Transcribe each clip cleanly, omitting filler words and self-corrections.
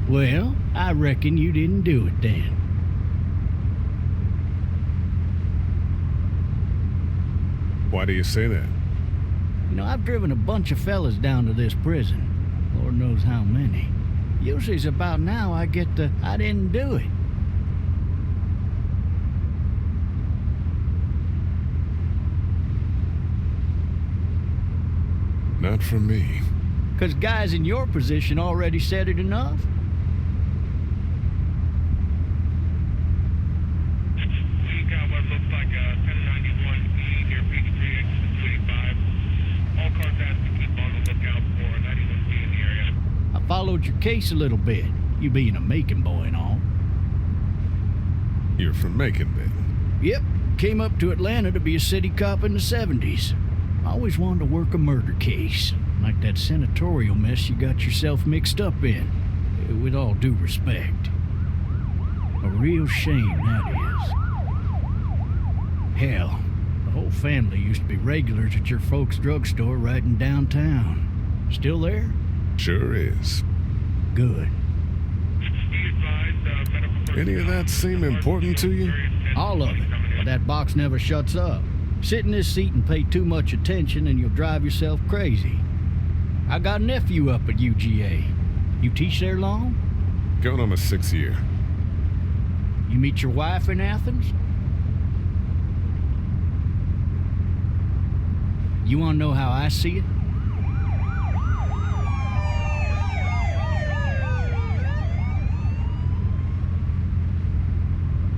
Well, I reckon you didn't do it then. Why do you say that? You know, I've driven a bunch of fellas down to this prison. Lord knows how many. Usually it's about now I get the, I didn't do it. Not for me. 'Cause guys in your position already said it enough. We got what looks like a 1091E near Peachtree, exit 285. All cars asked to keep on the lookout for 91B in the area. I followed your case a little bit, you being a Macon boy and all. You're from Macon, then? Yep, came up to Atlanta to be a city cop in the 70s. I always wanted to work a murder case, like that senatorial mess you got yourself mixed up in, with all due respect. A real shame, that is. Hell, the whole family used to be regulars at your folks' drugstore right in downtown. Still there? Sure is. Good. Any of that seem important to you? All of it, but that box never shuts up. Sit in this seat and pay too much attention and you'll drive yourself crazy. I got a nephew up at UGA. You teach there long? Going on my 6th year. You meet your wife in Athens? You want to know how I see it?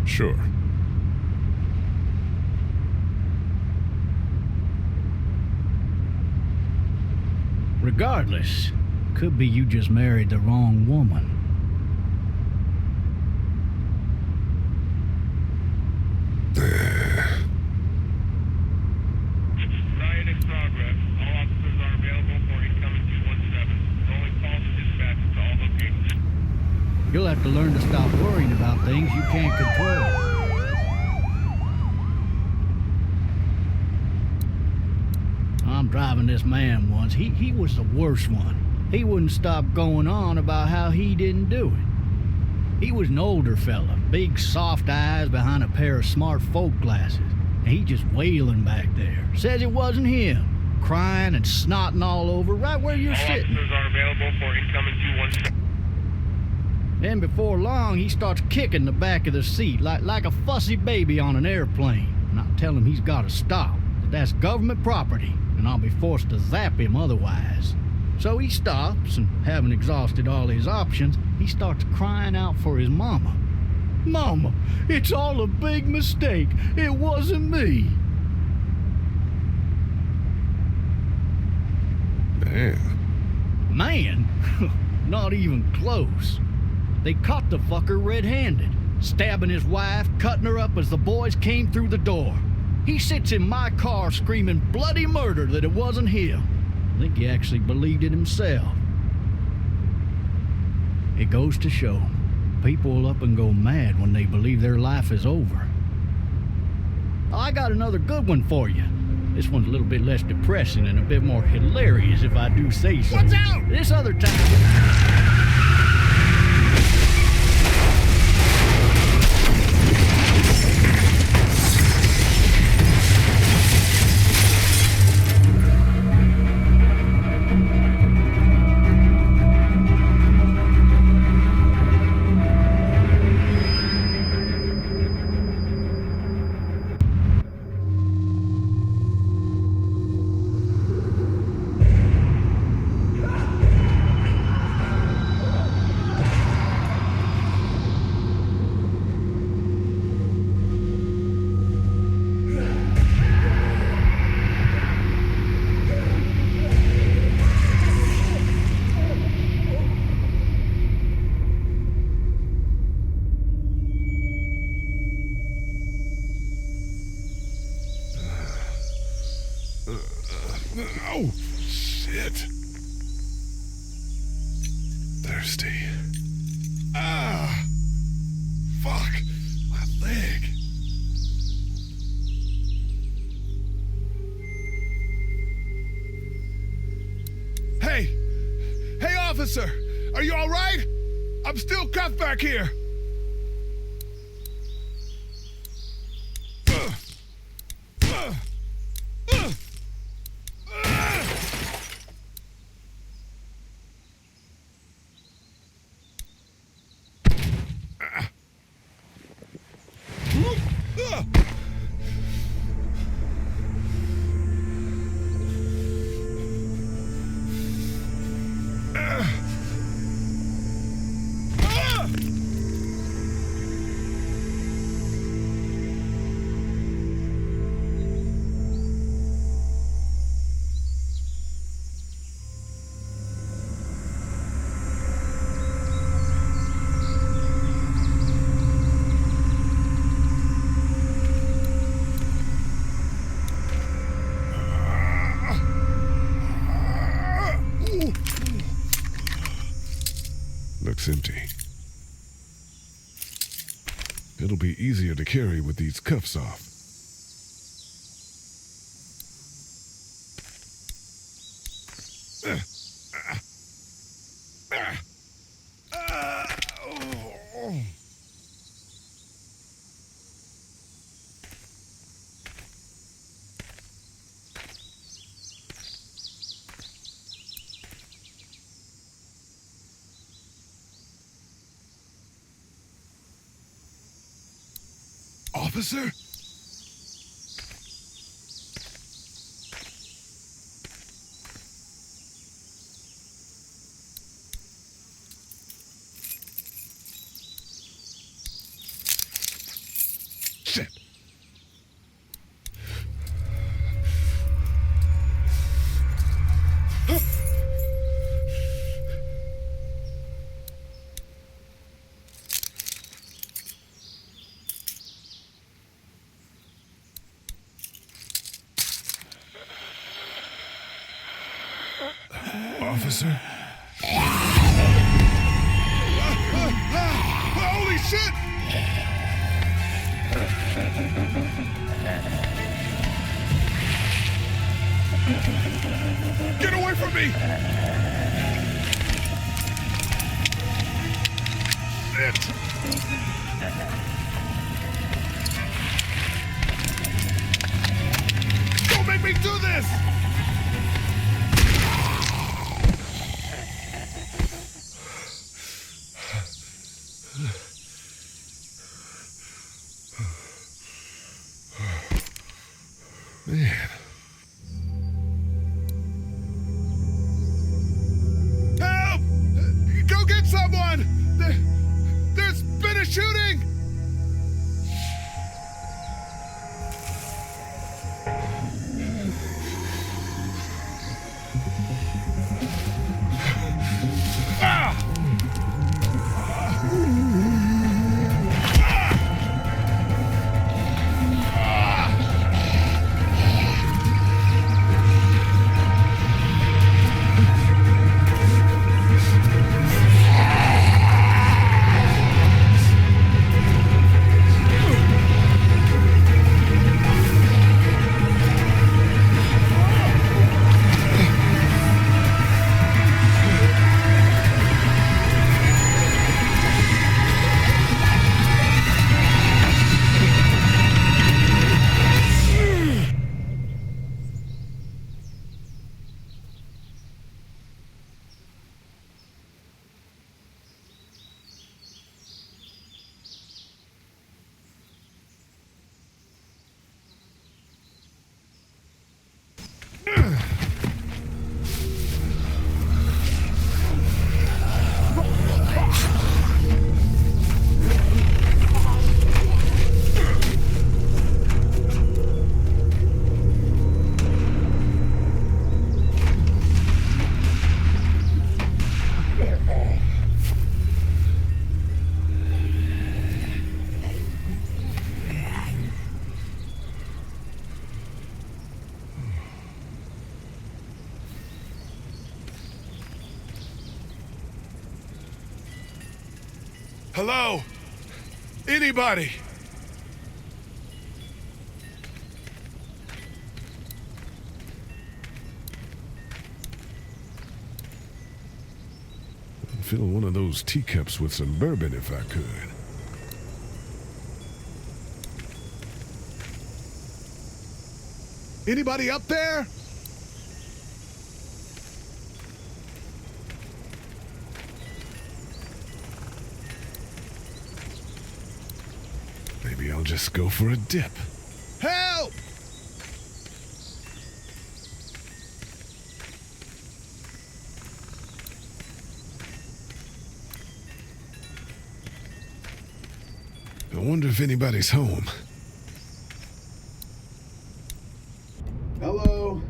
Sure. Regardless, could be you just married the wrong woman. Riot in progress. All officers are available for incoming 217. Rolling calls and dispatches to all locations. You'll have to learn to stop worrying about things you can't control. I'm driving this man once. He was the worst one. He wouldn't stop going on about how he didn't do it. He was an older fella, big soft eyes behind a pair of smart folk glasses. And he just wailing back there. Says it wasn't him. Crying and snotting all over right where you're sitting. All officers are available for incoming 217. Then before long, he starts kicking the back of the seat like a fussy baby on an airplane. And I tell him he's got to stop. That's government property, and I'll be forced to zap him otherwise. So he stops, and having exhausted all his options, he starts crying out for his mama. Mama, it's all a big mistake. It wasn't me. Damn. Man, not even close. They caught the fucker red-handed, stabbing his wife, cutting her up as the boys came through the door. He sits in my car screaming bloody murder that it wasn't him. I think he actually believed it himself. It goes to show, people will up and go mad when they believe their life is over. I got another good one for you. This one's a little bit less depressing and a bit more hilarious if I do say so. Watch out! This other time... Oh, shit. Thirsty. Ah! Fuck! My leg. Hey! Hey, officer! Are you all right? I'm still cuffed back here. Looks empty. It'll be easier to carry with these cuffs off. Officer? Shit! Officer? Holy shit! Get away from me! Shit! Don't make me do this! Man. Help! Go get someone! There's been a shooting! Ah! Hello? Anybody? I'd fill one of those teacups with some bourbon if I could. Anybody up there? Maybe I'll just go for a dip. Help! I wonder if anybody's home. Hello?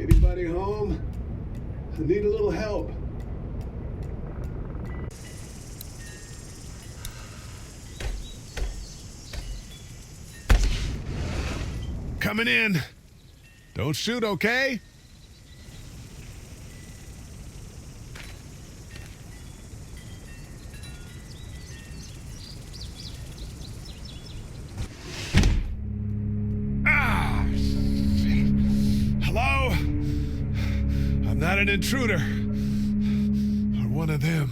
Anybody home? I need a little help. Coming in. Don't shoot, okay? Hello? I'm not an intruder. Or one of them.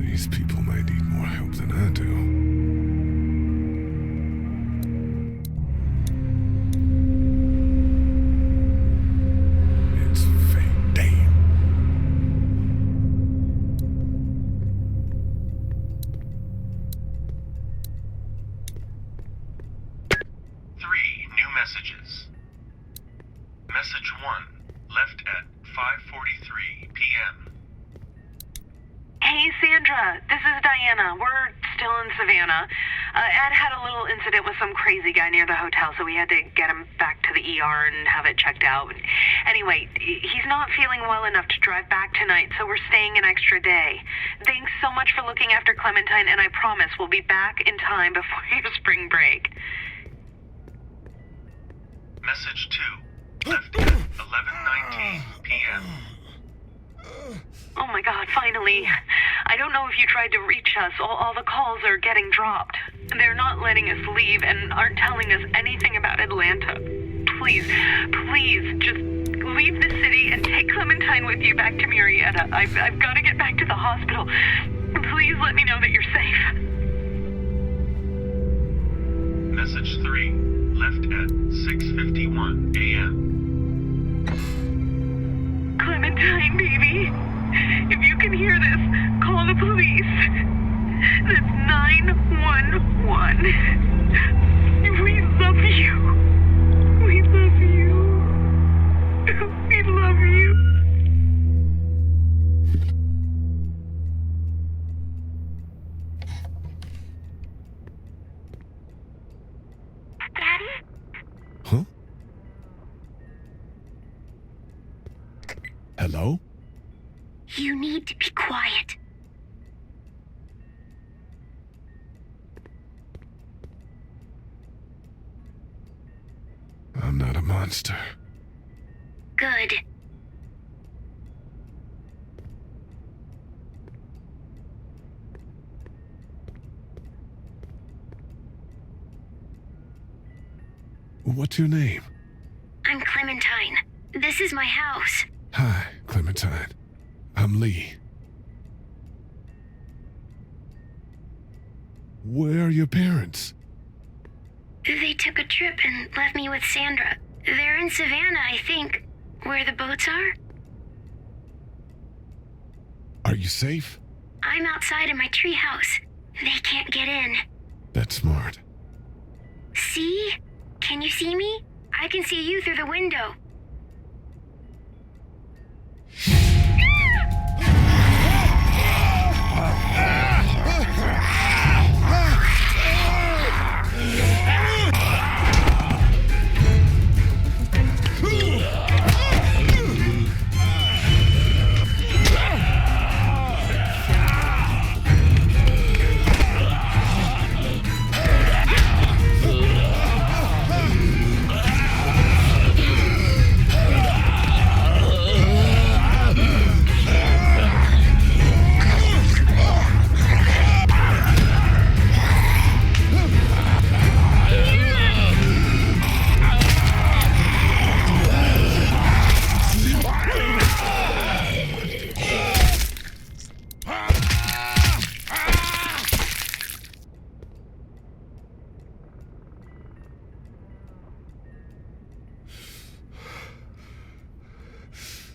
These people might need more help than I do. It's fake. Damn. New messages. Message 1, left at 5:43 p.m. Hey, Sandra, this is Diana. We're still in Savannah. Ed had a little incident with some crazy guy near the hotel, so we had to get him back to the ER and have it checked out. Anyway, he's not feeling well enough to drive back tonight, so we're staying an extra day. Thanks so much for looking after Clementine, and I promise we'll be back in time before your spring break. Message 2, left at 11:19 p.m. Oh my God, finally. I don't know if you tried to reach us. All the calls are getting dropped. They're not letting us leave and aren't telling us anything about Atlanta. Please, just leave the city and take Clementine with you back to Murrieta. I've got to get back to the hospital. Please let me know that you're safe. Message 3, left at 6:51 a.m. Clementine, baby. If you can hear this, call the police. That's 911. We love you. We love you. We love you. Daddy? Huh? Hello? You need to be quiet. I'm not a monster. Good. What's your name? I'm Clementine. This is my house. Hi, Clementine. I'm Lee. Where are your parents? They took a trip and left me with Sandra. They're in Savannah, I think, where the boats are. Are you safe? I'm outside in my treehouse. They can't get in. That's smart. See? Can you see me? I can see you through the window.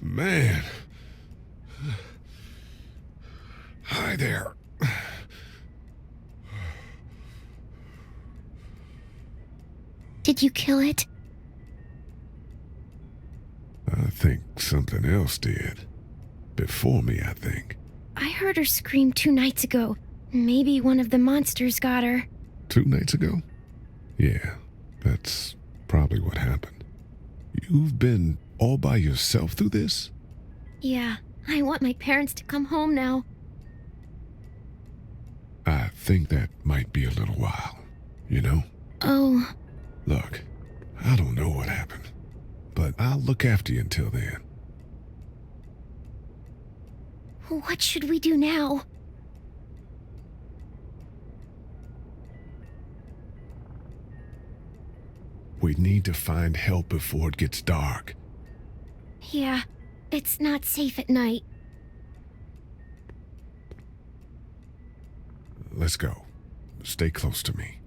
Man. Hi there. Did you kill it? I think something else did. Before me, I think. I heard her scream 2 nights ago. Maybe one of the monsters got her. 2 nights ago? Yeah, that's probably what happened. You've been all by yourself through this? Yeah, I want my parents to come home now. I think that might be a little while, you know? Oh. Look, I don't know what happened, but I'll look after you until then. What should we do now? We need to find help before it gets dark. Yeah, it's not safe at night. Let's go. Stay close to me.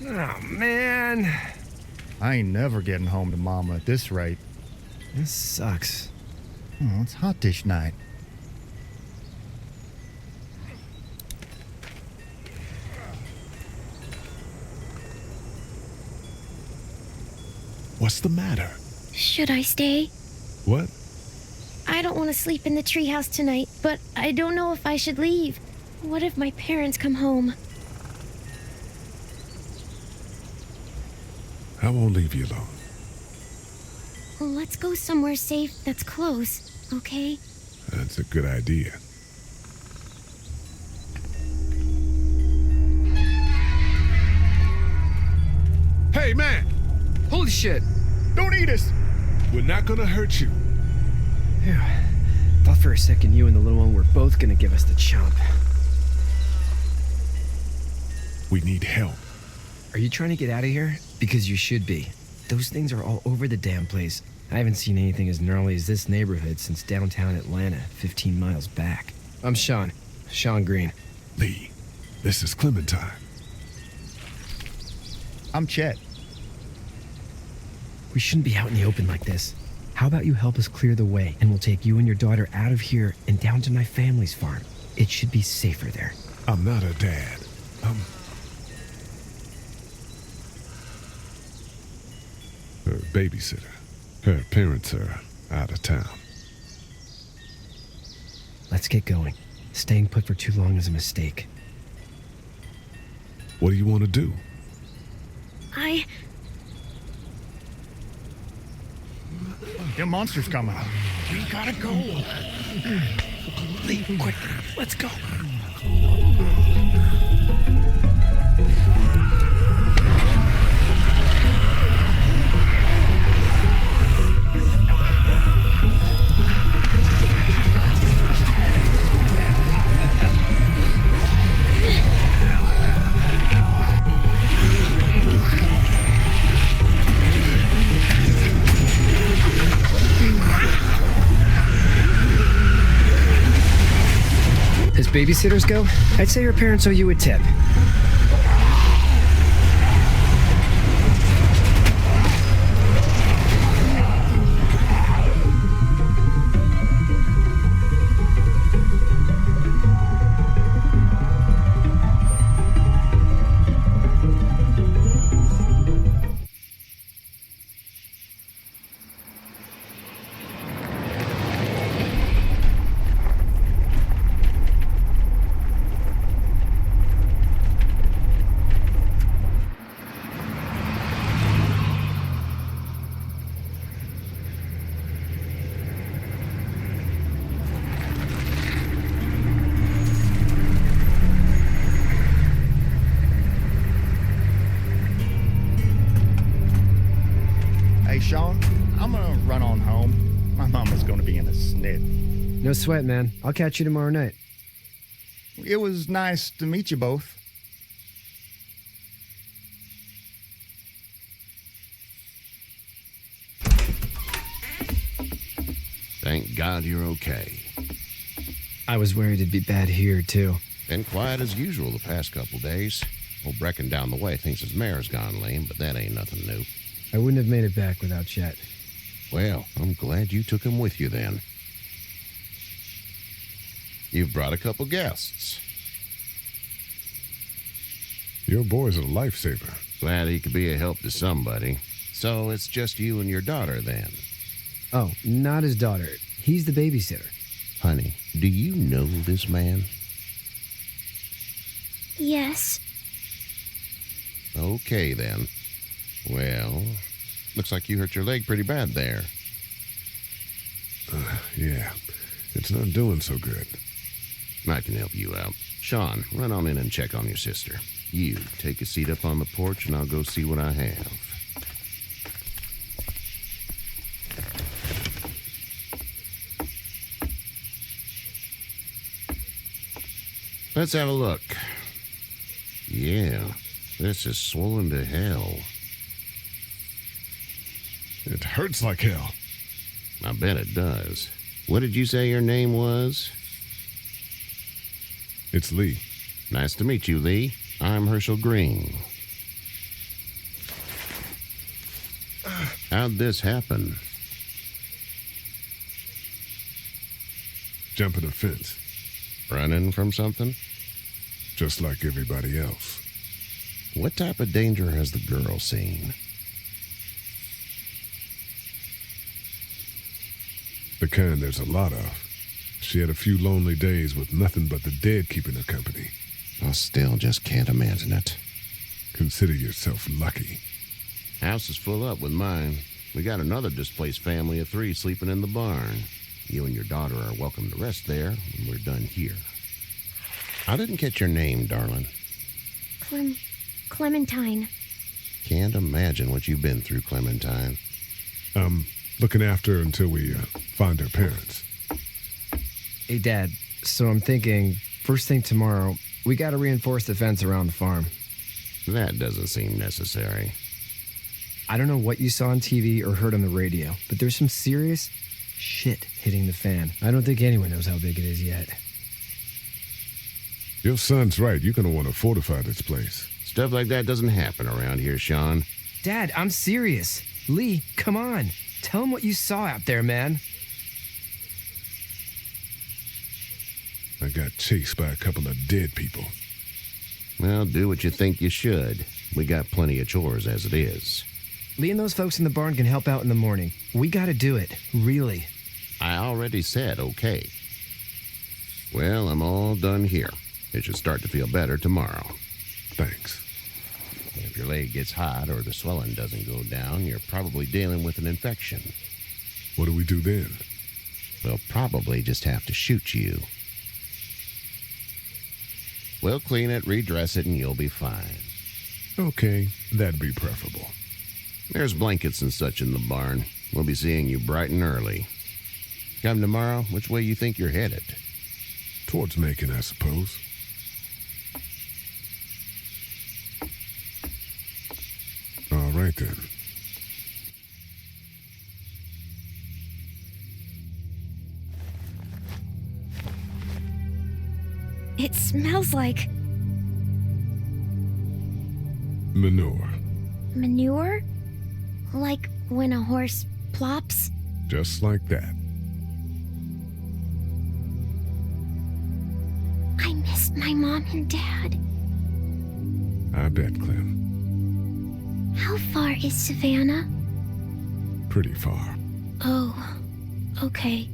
Oh, man. I ain't never getting home to Mama at this rate. This sucks. Oh, it's hot dish night. What's the matter? Should I stay? What? I don't want to sleep in the treehouse tonight, but I don't know if I should leave. What if my parents come home? I won't leave you alone. Let's go somewhere safe that's close, okay? That's a good idea. Hey, man! Holy shit! Don't eat us! We're not gonna hurt you. Phew. Thought for a second you and the little one were both gonna give us the chomp. We need help. Are you trying to get out of here? Because you should be. Those things are all over the damn place. I haven't seen anything as gnarly as this neighborhood since downtown Atlanta, 15 miles back. I'm Sean. Sean Green. Lee, this is Clementine. I'm Chet. We shouldn't be out in the open like this. How about you help us clear the way, and we'll take you and your daughter out of here and down to my family's farm. It should be safer there. I'm not a dad. I'm her babysitter. Her parents are out of town. Let's get going. Staying put for too long is a mistake. What do you want to do? Them monsters coming. We gotta go. Leave quick. Let's go. As babysitters go, I'd say your parents owe you a tip. Sean. I'm gonna run on home. My mama's gonna be in a snit. No sweat, man. I'll catch you tomorrow night. It was nice to meet you both. Thank God you're okay. I was worried it'd be bad here, too. Been quiet as usual the past couple days. Old Brecken down the way thinks his mare's gone lame, but that ain't nothing new. I wouldn't have made it back without Chet. Well, I'm glad you took him with you then. You've brought a couple guests. Your boy's a lifesaver. Glad he could be a help to somebody. So it's just you and your daughter then? Oh, not his daughter. He's the babysitter. Honey, do you know this man? Yes. Okay, then. Well, looks like you hurt your leg pretty bad there. Yeah, it's not doing so good. I can help you out. Sean, run on in and check on your sister. You, take a seat up on the porch and I'll go see what I have. Let's have a look. Yeah, this is swollen to hell. It hurts like hell. I bet it does. What did you say your name was? It's Lee. Nice to meet you, Lee. I'm Herschel Green. How'd this happen? Jumping a fence. Running from something? Just like everybody else. What type of danger has the girl seen? The kind there's a lot of. She had a few lonely days with nothing but the dead keeping her company. I still just can't imagine it. Consider yourself lucky. House is full up with mine. We got another displaced family of 3 sleeping in the barn. You and your daughter are welcome to rest there when we're done here. I didn't catch your name, darling. Clementine. Can't imagine what you've been through, Clementine. Looking after her until we find her parents. Hey, Dad, so I'm thinking, first thing tomorrow, we gotta reinforce the fence around the farm. That doesn't seem necessary. I don't know what you saw on TV or heard on the radio, but there's some serious shit hitting the fan. I don't think anyone knows how big it is yet. Your son's right. You're gonna want to fortify this place. Stuff like that doesn't happen around here, Sean. Dad, I'm serious. Lee, come on. Tell him what you saw out there, man. I got chased by a couple of dead people. Well, do what you think you should. We got plenty of chores as it is. Lee and those folks in the barn can help out in the morning. We gotta do it. Really. I already said okay. Well, I'm all done here. It should start to feel better tomorrow. Thanks. If your leg gets hot or the swelling doesn't go down, you're probably dealing with an infection. What do we do then? We'll probably just have to shoot you. We'll clean it, redress it, and you'll be fine. Okay, that'd be preferable. There's blankets and such in the barn. We'll be seeing you bright and early. Come tomorrow, which way you think you're headed? Towards Macon, I suppose. All right, then. It smells like Manure. manure? Like when a horse plops? Just like that. I missed my mom and dad. I bet, Clem. How far is Savannah? Pretty far. Oh, okay.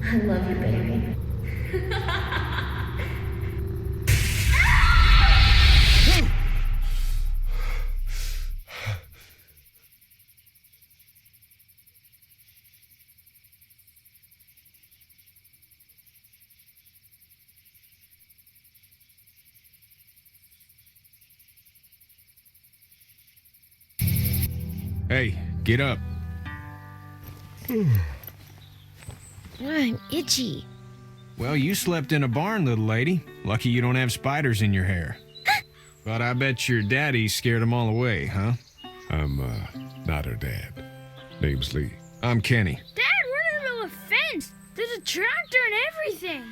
I love you, baby. Hey, get up. I'm itchy. Well, you slept in a barn, little lady. Lucky you don't have spiders in your hair. But I bet your daddy scared them all away, huh? I'm, not her dad. Name's Lee. I'm Kenny. Dad, we're in the middle of a fence. There's a tractor and everything.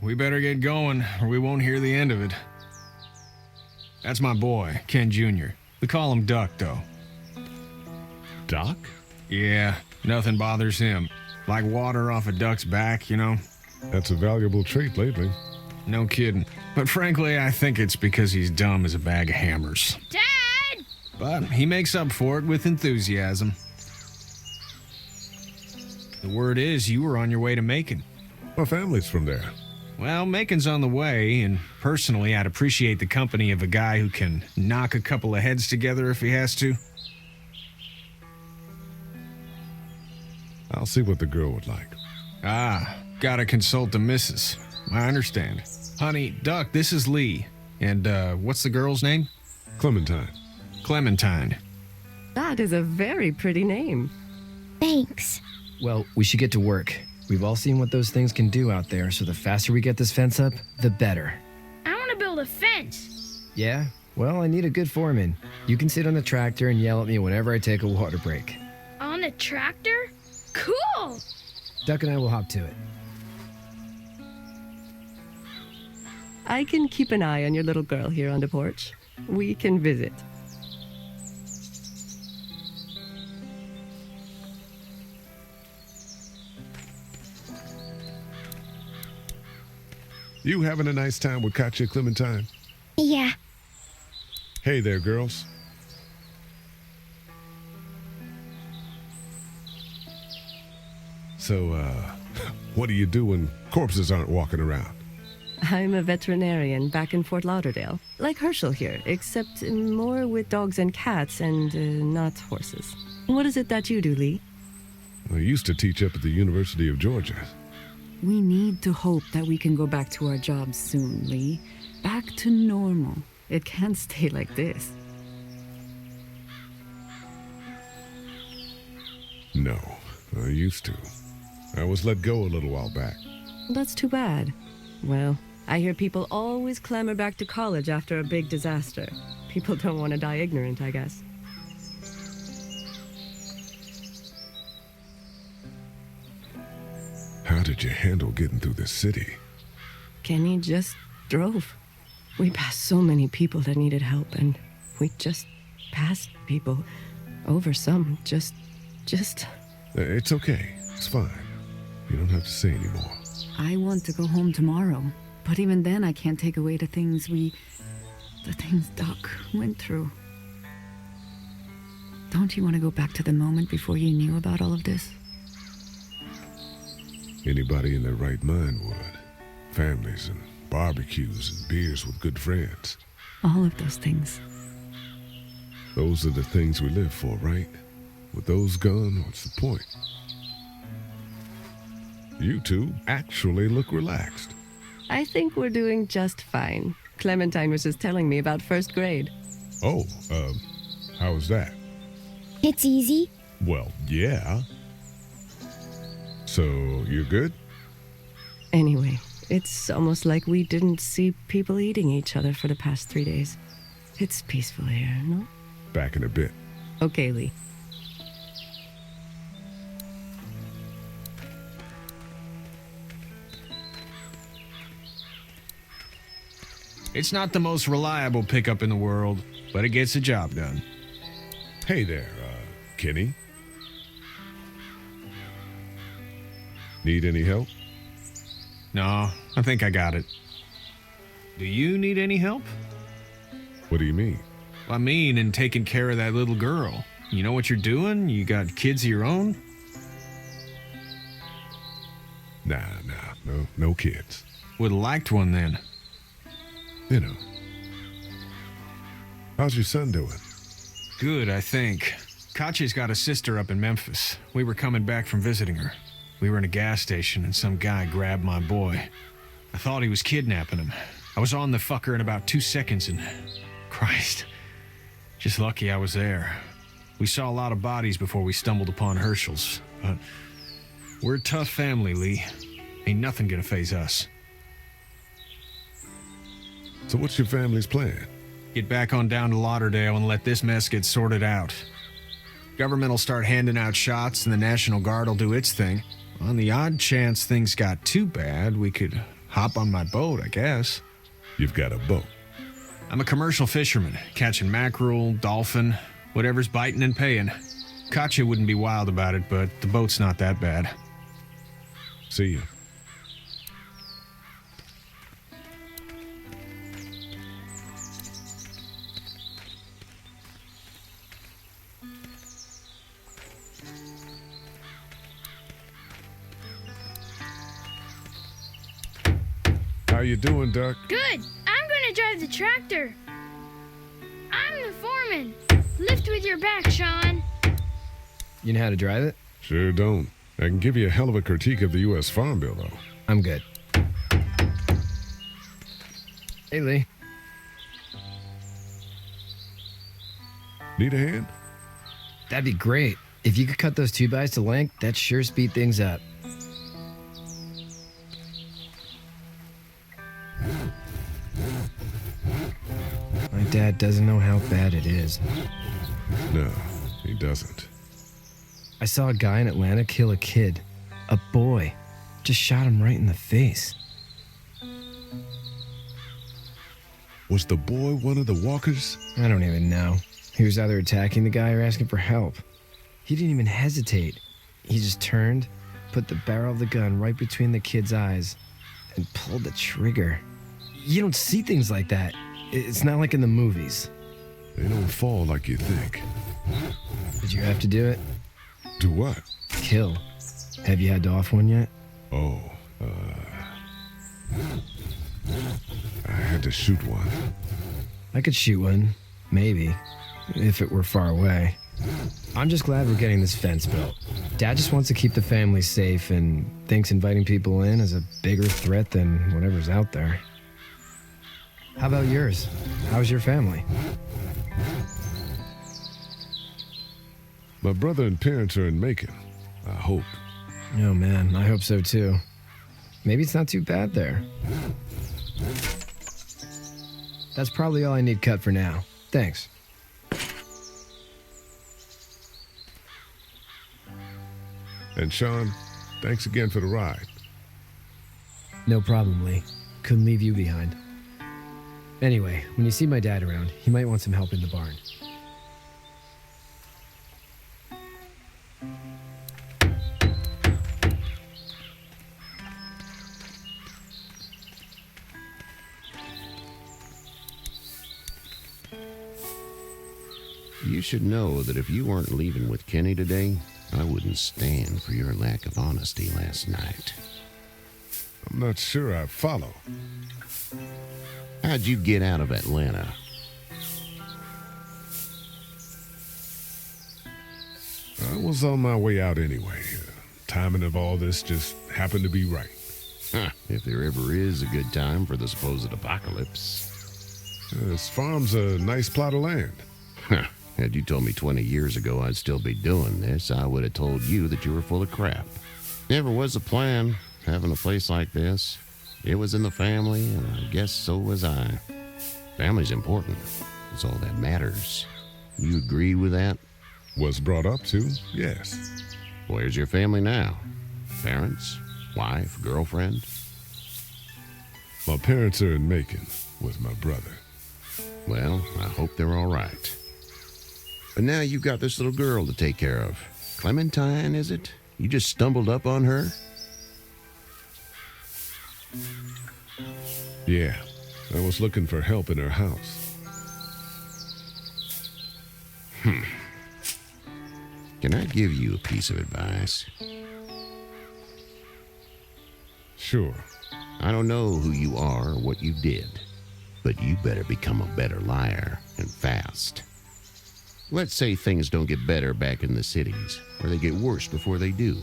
We better get going, or we won't hear the end of it. That's my boy, Ken Jr. We call him Duck, though. Doc? Yeah, nothing bothers him. Like water off a duck's back, you know? That's a valuable trait lately. No kidding. But frankly, I think it's because he's dumb as a bag of hammers. Dad! But he makes up for it with enthusiasm. The word is you were on your way to Macon. My family's from there. Well, Macon's on the way, and personally, I'd appreciate the company of a guy who can knock a couple of heads together if he has to. I'll see what the girl would like. Ah, gotta consult the missus. I understand. Honey, Duck, this is Lee. And, what's the girl's name? Clementine. Clementine. That is a very pretty name. Thanks. Well, we should get to work. We've all seen what those things can do out there, so the faster we get this fence up, the better. I want to build a fence. Yeah? Well, I need a good foreman. You can sit on the tractor and yell at me whenever I take a water break. On a tractor? Cool! Duck and I will hop to it. I can keep an eye on your little girl here on the porch. We can visit. You having a nice time with Katya, Clementine? Yeah. Hey there, girls. So, what do you do when corpses aren't walking around? I'm a veterinarian back in Fort Lauderdale, like Herschel here, except more with dogs and cats and not horses. What is it that you do, Lee? I used to teach up at the University of Georgia. We need to hope that we can go back to our jobs soon, Lee. Back to normal. It can't stay like this. No, I used to. I was let go a little while back. That's too bad. Well, I hear people always clamor back to college after a big disaster. People don't want to die ignorant, I guess. How did you handle getting through the city? Kenny just drove. We passed so many people that needed help, and we just passed people. Over some, just... It's okay. It's fine. You don't have to say anymore. I want to go home tomorrow, but even then I can't take away the things Doc went through. Don't you want to go back to the moment before you knew about all of this? Anybody in their right mind would. Families and barbecues and beers with good friends. All of those things. Those are the things we live for, right? With those gone, what's the point? You two actually look relaxed. I think we're doing just fine. Clementine was just telling me about first grade. Oh, how was that? It's easy. Well, yeah. So, you're good? Anyway, it's almost like we didn't see people eating each other for the past 3 days. It's peaceful here, no? Back in a bit. Okay, Lee. It's not the most reliable pickup in the world, but it gets the job done. Hey there, Kenny. Need any help? No, I think I got it. Do you need any help? What do you mean? I mean, in taking care of that little girl. You know what you're doing? You got kids of your own? Nah, no kids. Would've liked one then. You know. How's your son doing? Good, I think. Katya's got a sister up in Memphis. We were coming back from visiting her. We were in a gas station and some guy grabbed my boy. I thought he was kidnapping him. I was on the fucker in about 2 seconds and... Christ. Just lucky I was there. We saw a lot of bodies before we stumbled upon Herschel's, but we're a tough family, Lee. Ain't nothing gonna faze us. So what's your family's plan? Get back on down to Lauderdale and let this mess get sorted out. Government will start handing out shots and the National Guard will do its thing. On the odd chance things got too bad, we could hop on my boat, I guess. You've got a boat? I'm a commercial fisherman, catching mackerel, dolphin, whatever's biting and paying. Katya wouldn't be wild about it, but the boat's not that bad. See you. How you doing, Duck? Good. I'm gonna drive the tractor. I'm the foreman. Lift with your back, Sean. You know how to drive it? Sure don't. I can give you a hell of a critique of the U.S. Farm Bill, though. I'm good. Hey, Lee. Need a hand? That'd be great. If you could cut those 2x to length, that'd sure speed things up. My dad doesn't know how bad it is. No, he doesn't. I saw a guy in Atlanta kill a kid. A boy. Just shot him right in the face. Was the boy one of the walkers? I don't even know. He was either attacking the guy or asking for help. He didn't even hesitate. He just turned, put the barrel of the gun right between the kid's eyes, and pulled the trigger. You don't see things like that. It's not like in the movies. They don't fall like you think. Did you have to do it? Do what? Kill. Have you had to off one yet? Oh, I had to shoot one. I could shoot one. Maybe. If it were far away. I'm just glad we're getting this fence built. Dad just wants to keep the family safe and thinks inviting people in is a bigger threat than whatever's out there. How about yours? How's your family? My brother and parents are in Macon. I hope. Oh man, I hope so too. Maybe it's not too bad there. That's probably all I need cut for now. Thanks. And Sean, thanks again for the ride. No problem, Lee. Couldn't leave you behind. Anyway, when you see my dad around, he might want some help in the barn. You should know that if you weren't leaving with Kenny today, I wouldn't stand for your lack of honesty last night. I'm not sure I follow. How'd you get out of Atlanta? I was on my way out anyway. Timing of all this just happened to be right. Huh, if there ever is a good time for the supposed apocalypse. This farm's a nice plot of land. Huh. Had you told me 20 years ago I'd still be doing this, I would have told you that you were full of crap. Never was a plan, having a place like this. It was in the family, and I guess so was I. Family's important. It's all that matters. You agree with that? Was brought up to, yes. Where's your family now? Parents? Wife? Girlfriend? My parents are in Macon with my brother. Well, I hope they're all right. But now you've got this little girl to take care of. Clementine, is it? You just stumbled up on her? Yeah, I was looking for help in her house. Can I give you a piece of advice? Sure. I don't know who you are or what you did, but you better become a better liar, and fast. Let's say things don't get better back in the cities, or they get worse before they do.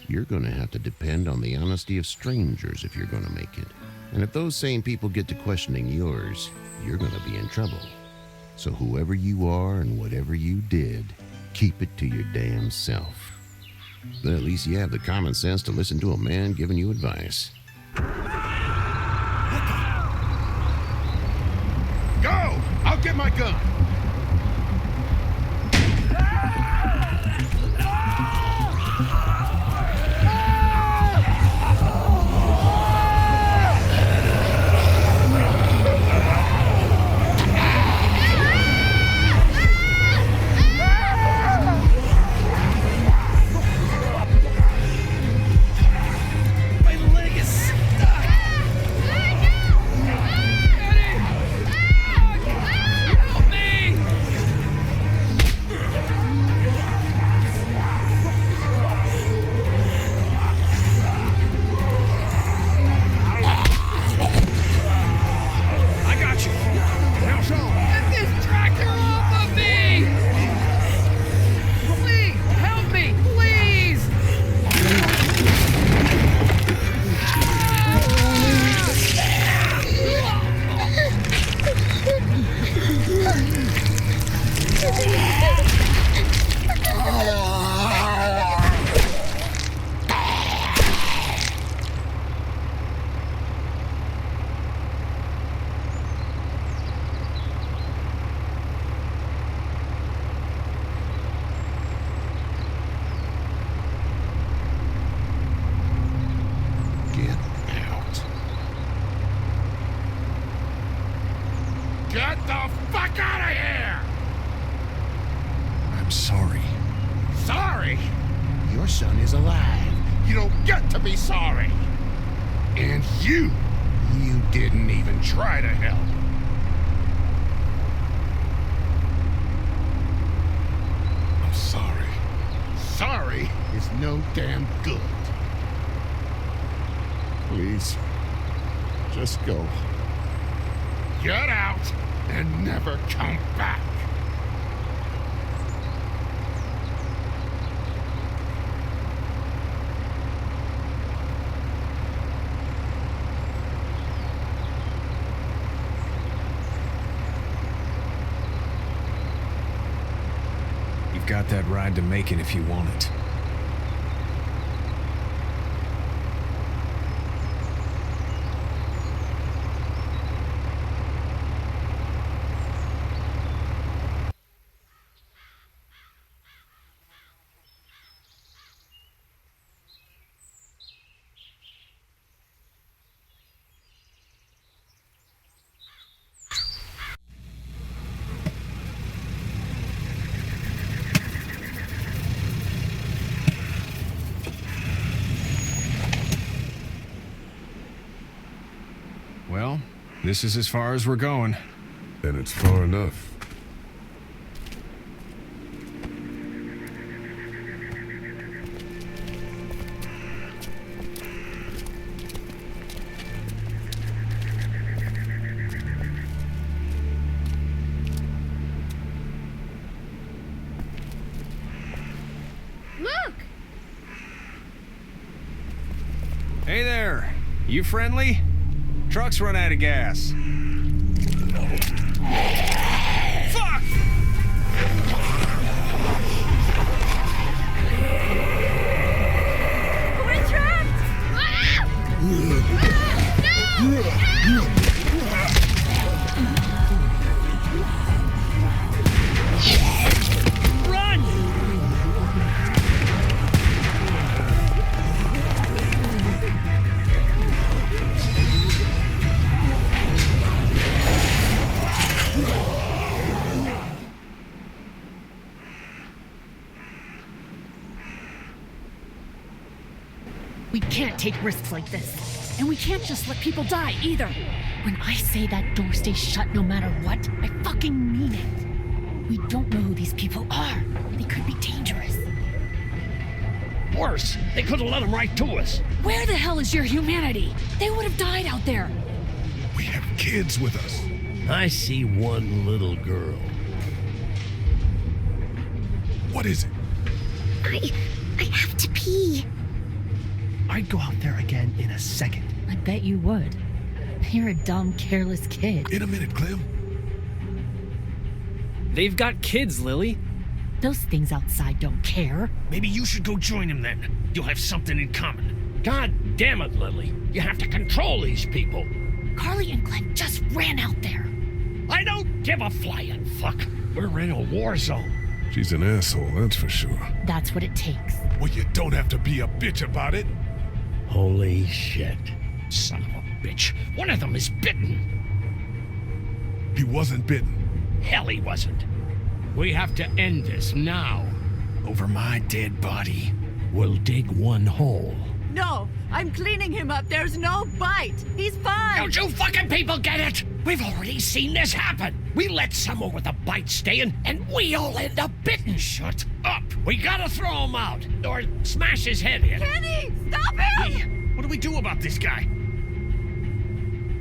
You're going to have to depend on the honesty of strangers if you're going to make it. And if those same people get to questioning yours, you're going to be in trouble. So whoever you are and whatever you did, keep it to your damn self. But at least you have the common sense to listen to a man giving you advice. Go! I'll get my gun. Get the fuck out of here! I'm sorry. Sorry? Your son is alive. You don't get to be sorry. And you didn't even try to help. I'm sorry. Sorry is no damn good. Please, just go. Get out and never come back. You've got that ride to Macon if you want it. Well, this is as far as we're going. Then it's far enough. Look! Hey there, you friendly? Truck's run out of gas. Fuck! We're trapped! Run! We can't take risks like this. And we can't just let people die, either. When I say that door stays shut no matter what, I fucking mean it. We don't know who these people are. They could be dangerous. Worse, they could have let them right to us. Where the hell is your humanity? They would have died out there. We have kids with us. I see one little girl. What is it? I have to pee. I'd go out there again in a second. I bet you would. You're a dumb, careless kid. In a minute, Clem. They've got kids, Lily. Those things outside don't care. Maybe you should go join him then. You'll have something in common. God damn it, Lily. You have to control these people. Carly and Glenn just ran out there. I don't give a flying fuck. We're in a war zone. She's an asshole, that's for sure. That's what it takes. Well, you don't have to be a bitch about it. Holy shit. Son of a bitch. One of them is bitten. He wasn't bitten. Hell, he wasn't. We have to end this now. Over my dead body. We'll dig one hole. No, I'm cleaning him up. There's no bite. He's fine. Don't you fucking people get it? We've already seen this happen. We let someone with a bite stay in, and we all end up bitten. Shut up. We gotta throw him out, or smash his head in. Kenny, stop him! Hey, what do we do about this guy?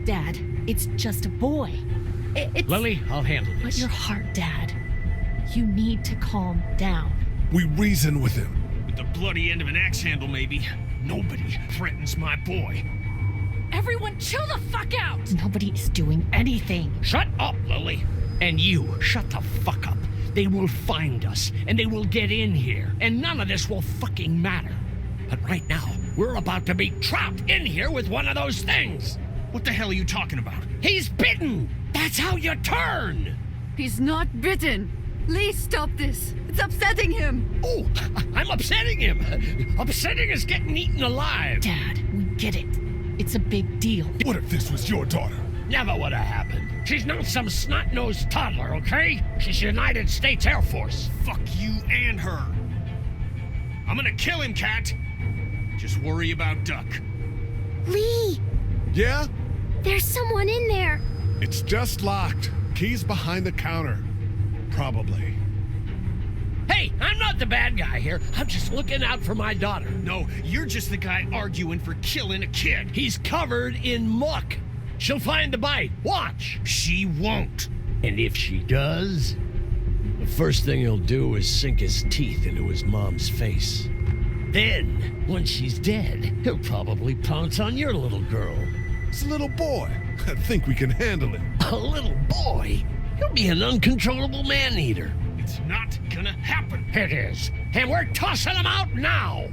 Dad, it's just a boy. It's... Lily, I'll handle this. But your heart, Dad. You need to calm down. We reason with him. With the bloody end of an axe handle, maybe. Nobody threatens my boy. Everyone chill the fuck out! Nobody is doing anything. Shut up, Lily. And you, shut the fuck up. They will find us, and they will get in here, and none of this will fucking matter. But right now, we're about to be trapped in here with one of those things. What the hell are you talking about? He's bitten! That's how you turn! He's not bitten. Lee, stop this. It's upsetting him. Oh, I'm upsetting him. Upsetting is getting eaten alive. Dad, we get it. It's a big deal. What if this was your daughter? Never would have happened. She's not some snot-nosed toddler, okay? She's United States Air Force. Fuck you and her. I'm gonna kill him, Cat. Just worry about Duck. Lee! Yeah? There's someone in there. It's just locked. Key's behind the counter. Probably. Hey, I'm not the bad guy here. I'm just looking out for my daughter. No, you're just the guy arguing for killing a kid. He's covered in muck. She'll find the bite. Watch. She won't. And if she does, the first thing he'll do is sink his teeth into his mom's face. Then, when she's dead, he'll probably pounce on your little girl. It's a little boy. I think we can handle it. A little boy? He'll be an uncontrollable man-eater. It's not gonna happen. It is. And we're tossing him out now.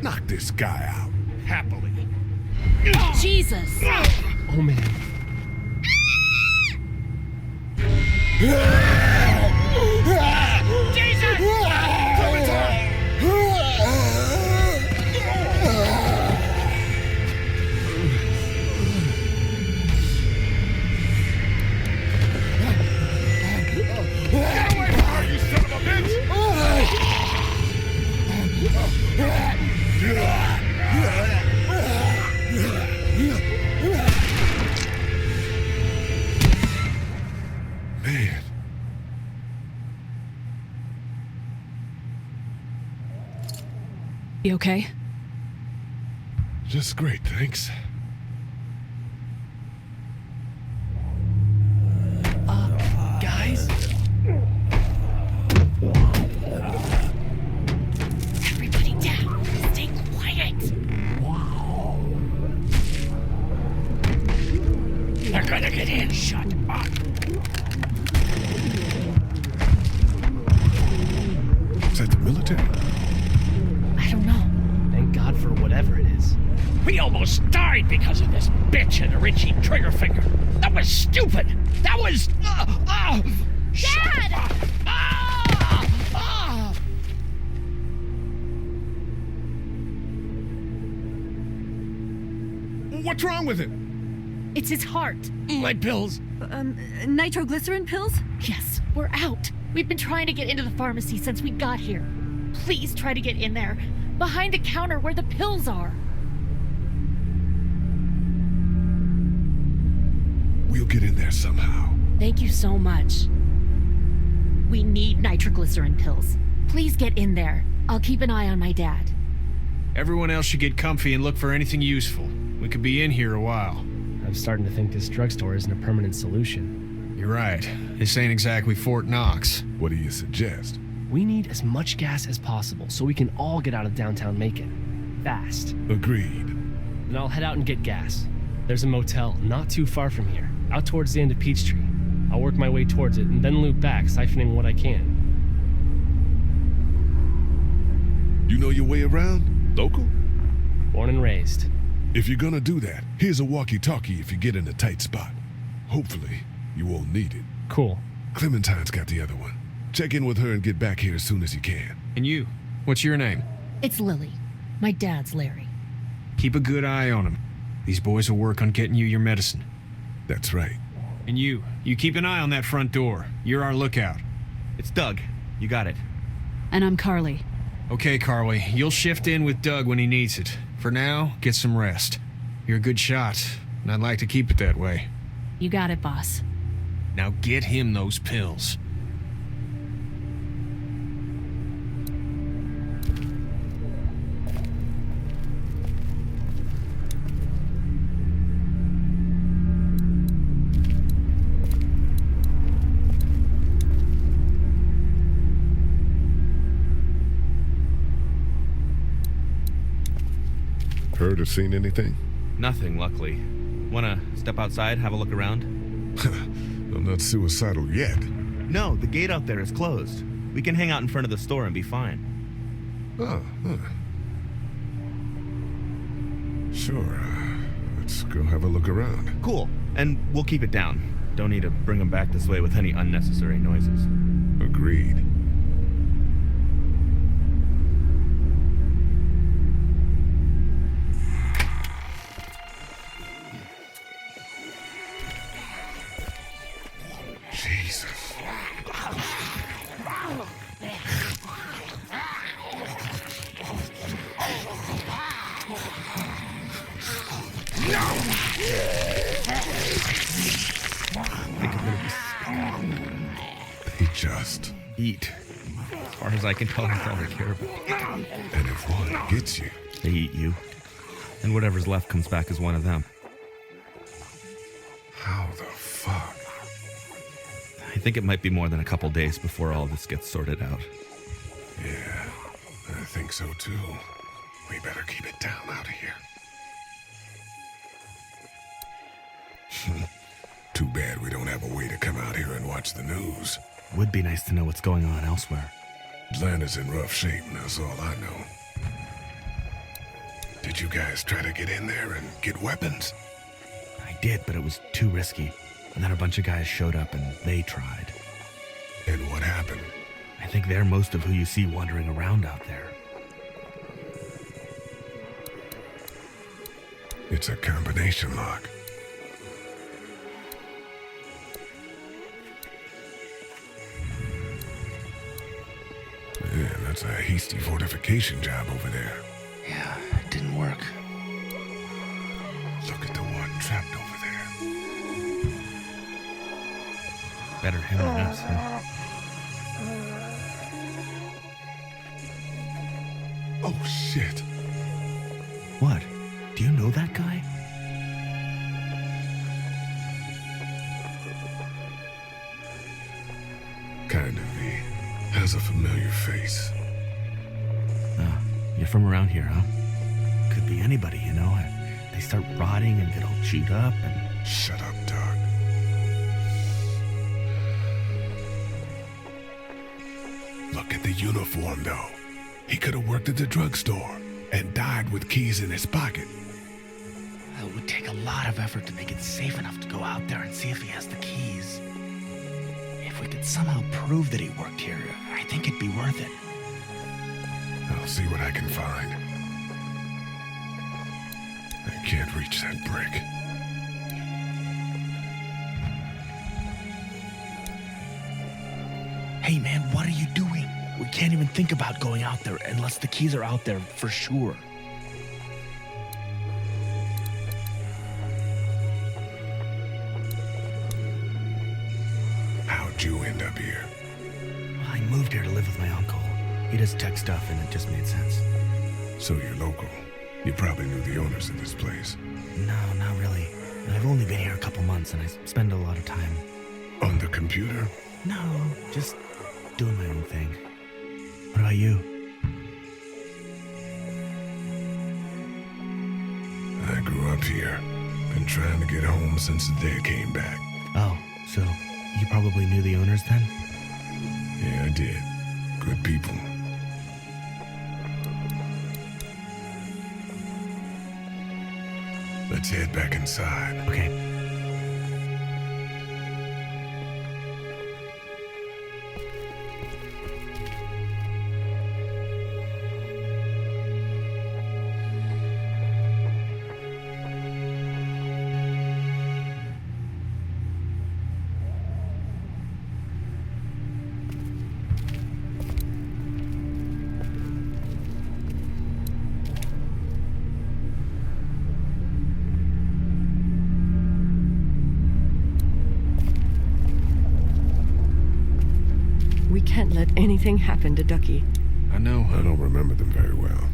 Knock this guy out. Happily. Jesus! Oh, man. Jesus! Get away from her, you son of a bitch! Man. You okay? Just great, thanks. Guys? Everybody down. Stay quiet. They're gonna get in. Shut up. Is that the military? I don't know. Thank God for whatever it is. We almost died because of this bitch and her itchy trigger finger. That was stupid. That was... Dad! What's wrong with him? It's his heart. My pills. Nitroglycerin pills? Yes, we're out. We've been trying to get into the pharmacy since we got here. Please try to get in there. Behind the counter where the pills are. We'll get in there somehow. Thank you so much. We need nitroglycerin pills. Please get in there. I'll keep an eye on my dad. Everyone else should get comfy and look for anything useful. We could be in here a while. I'm starting to think this drugstore isn't a permanent solution. You're right. This ain't exactly Fort Knox. What do you suggest? We need as much gas as possible so we can all get out of downtown Macon. Fast. Agreed. Then I'll head out and get gas. There's a motel not too far from here. out towards the end of Peachtree. I'll work my way towards it and then loop back, siphoning what I can. You know your way around? Local? Born and raised. If you're gonna do that, here's a walkie-talkie if you get in a tight spot. Hopefully, you won't need it. Cool. Clementine's got the other one. Check in with her and get back here as soon as you can. And you, what's your name? It's Lily. My dad's Larry. Keep a good eye on him. These boys will work on getting you your medicine. That's right. And you keep an eye on that front door. You're our lookout. It's Doug. You got it. And I'm Carly. Okay, Carly, you'll shift in with Doug when he needs it. For now, get some rest. You're a good shot, and I'd like to keep it that way. You got it, boss. Now get him those pills. Heard or seen anything? Nothing, luckily. Wanna step outside, have a look around? I'm not suicidal yet. No, the gate out there is closed. We can hang out in front of the store and be fine. Oh, Sure, let's go have a look around. Cool, and we'll keep it down. Don't need to bring them back this way with any unnecessary noises. Agreed. Jesus. They just eat. As far as I can tell, that's all they care about. And if one gets you, they eat you. And whatever's left comes back as one of them. How the fuck? I think it might be more than a couple days before all this gets sorted out. Yeah, I think so too. We better keep it down out of here. Too bad we don't have a way to come out here and watch the news. Would be nice to know what's going on elsewhere. Atlanta's in rough shape, and that's all I know. Did you guys try to get in there and get weapons? I did, but it was too risky. And then a bunch of guys showed up and they tried. And what happened? I think they're most of who you see wandering around out there. It's a combination lock. Man, that's a hasty fortification job over there. Yeah, it didn't work. Look at the one trapped over there. Better him than us, huh? Oh, shit. What? Do you know that guy? Kind of. He has a familiar face. You're from around here, huh? Could be anybody, you know. They start rotting and get all chewed up and... Shut up, Doug. Look at the uniform, though. He could have worked at the drugstore and died with keys in his pocket. It would take a lot of effort to make it safe enough to go out there and see if he has the keys. If we could somehow prove that he worked here, I think it'd be worth it. I'll see what I can find. I can't reach that brick. Hey man, what are you doing? We can't even think about going out there unless the keys are out there for sure. How'd you end up here? Well, I moved here to live with my uncle. He does tech stuff and it just made sense. So you're local. You probably knew the owners of this place. No, not really. I've only been here a couple months and I spend a lot of time... On the computer? No, just doing my own thing. What about you? I grew up here. Been trying to get home since the day came back. Oh, so you probably knew the owners then? Yeah, I did. Good people. Let's head back inside. Okay. We can't let anything happen to Ducky. I know. I don't remember them very well.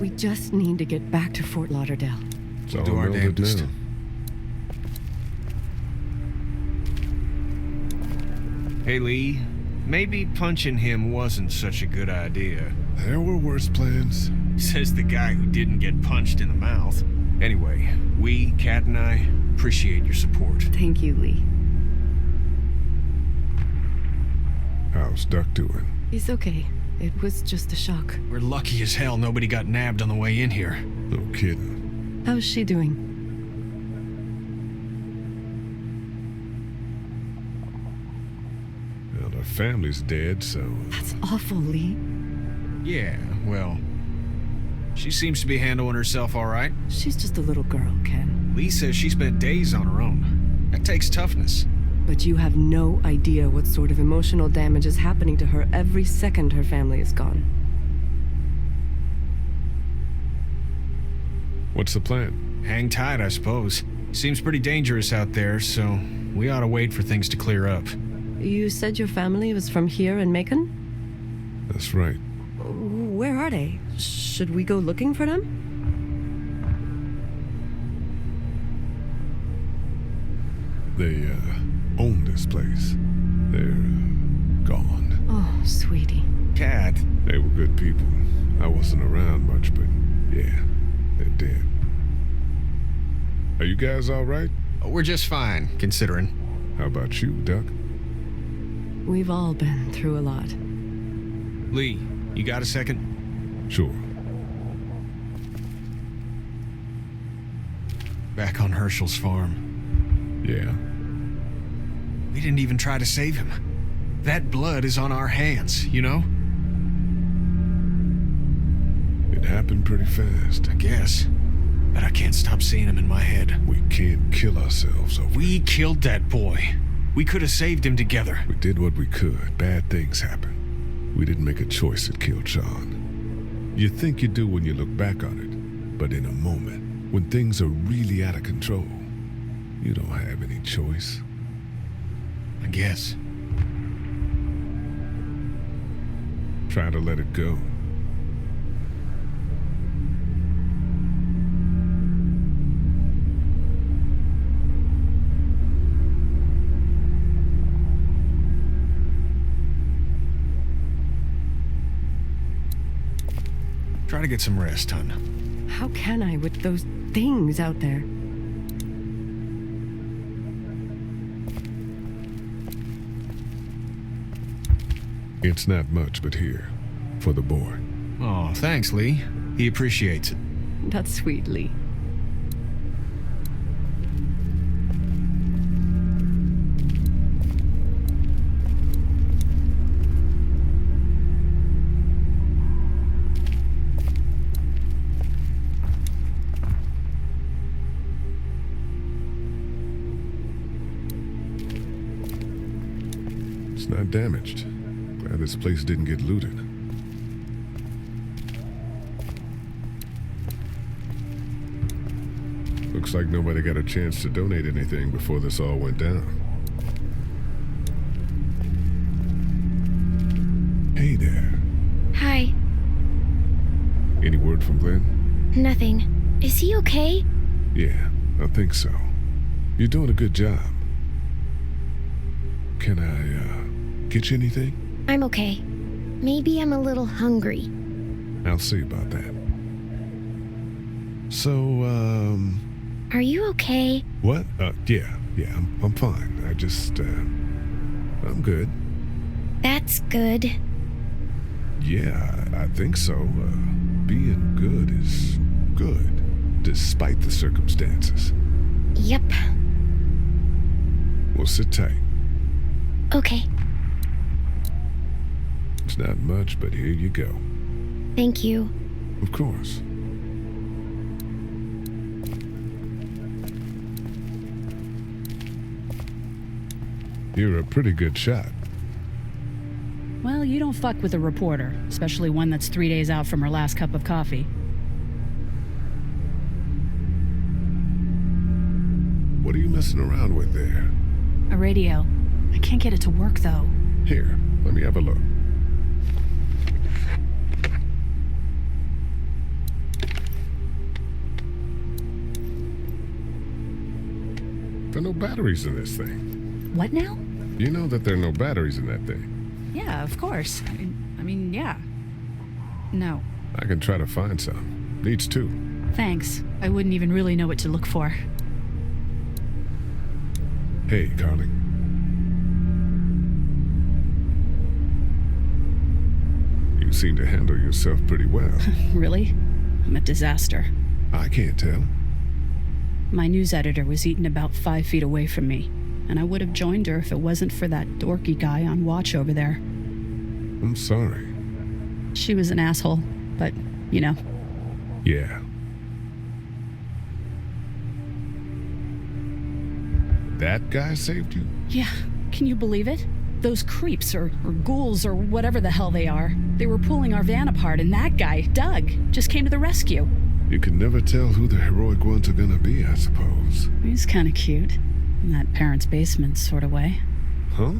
We just need to get back to Fort Lauderdale. So do our damnedest. Hey, Lee. Maybe punching him wasn't such a good idea. There were worse plans. Says the guy who didn't get punched in the mouth. Anyway, we, Kat and I, appreciate your support. Thank you, Lee. How's Duck doing? He's okay. It was just a shock. We're lucky as hell nobody got nabbed on the way in here. No kidding. How's she doing? Well, her family's dead, so... That's awful, Lee. Yeah, well, she seems to be handling herself all right. She's just a little girl, Ken. Lee says she spent days on her own. That takes toughness. But you have no idea what sort of emotional damage is happening to her every second her family is gone. What's the plan? Hang tight, I suppose. Seems pretty dangerous out there, so we ought to wait for things to clear up. You said your family was from here in Macon? That's right. Where are they? Should we go looking for them? They, own this place. They're gone. Oh, sweetie. Kat. They were good people. I wasn't around much, but yeah, they're dead. Are you guys all right? We're just fine, considering. How about you, Duck? We've all been through a lot. Lee, you got a second? Sure. Back on Herschel's farm. Yeah. We didn't even try to save him. That blood is on our hands, you know? It happened pretty fast. I guess. But I can't stop seeing him in my head. We can't kill ourselves over We it. killed that boy. We could have saved him together. We did what we could. Bad things happen. We didn't make a choice that killed Sean. You think you do when you look back on it, but in a moment, when things are really out of control, you don't have any choice. I guess. Try to let it go. Try to get some rest, hon. How can I with those things out there? It's not much, but here, for the boy. Oh, thanks, Lee. He appreciates it. That's sweet, Lee. It's not damaged. Glad this place didn't get looted. Looks like nobody got a chance to donate anything before this all went down. Hey there. Hi. Any word from Glenn? Nothing. Is he okay? Yeah, I think so. You're doing a good job. Can I, get you anything? I'm okay. Maybe I'm a little hungry. I'll see about that. So, Are you okay? What? Yeah, I'm fine. I just, I'm good. That's good. Yeah, I think so. Being good is good, despite the circumstances. Yep. Well, sit tight. Okay. It's not much, but here you go. Thank you. Of course. You're a pretty good shot. Well, you don't fuck with a reporter, especially one that's 3 days out from her last cup of coffee. What are you messing around with there? A radio. I can't get it to work, though. Here, let me have a look. There are no batteries in this thing. What now? You know that there are no batteries in that thing. Yeah, of course. I mean, yeah. No. I can try to find some. Needs two. Thanks. I wouldn't even really know what to look for. Hey, Carly. You seem to handle yourself pretty well. Really? I'm a disaster. I can't tell. My news editor was eaten about 5 feet away from me, and I would have joined her if it wasn't for that dorky guy on watch over there. I'm sorry. She was an asshole, but, you know. Yeah. That guy saved you? Yeah, can you believe it? Those creeps, or ghouls, or whatever the hell they are, they were pulling our van apart, and that guy, Doug, just came to the rescue. You can never tell who the heroic ones are gonna be, I suppose. He's kind of cute. In that parents' basement sort of way. Huh?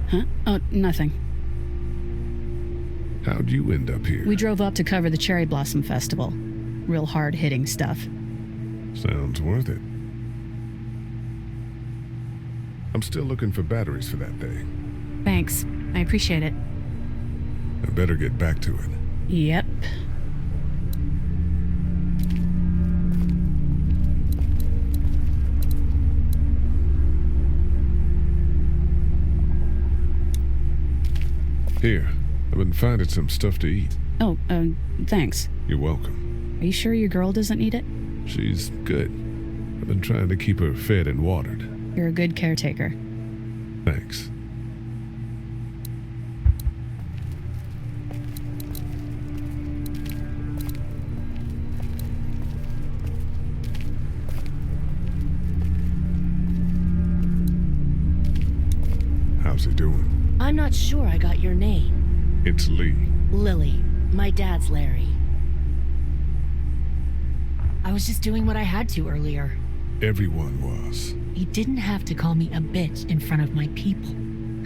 Huh? Oh, nothing. How'd you end up here? We drove up to cover the Cherry Blossom Festival. Real hard-hitting stuff. Sounds worth it. I'm still looking for batteries for that thing. Thanks. I appreciate it. I better get back to it. Yep. Here, I've been finding some stuff to eat. Oh, thanks. You're welcome. Are you sure your girl doesn't need it? She's good. I've been trying to keep her fed and watered. You're a good caretaker. Thanks. How's he doing? I'm not sure I got your name. It's Lee. Lily. My dad's Larry. I was just doing what I had to earlier. Everyone was. You didn't have to call me a bitch in front of my people.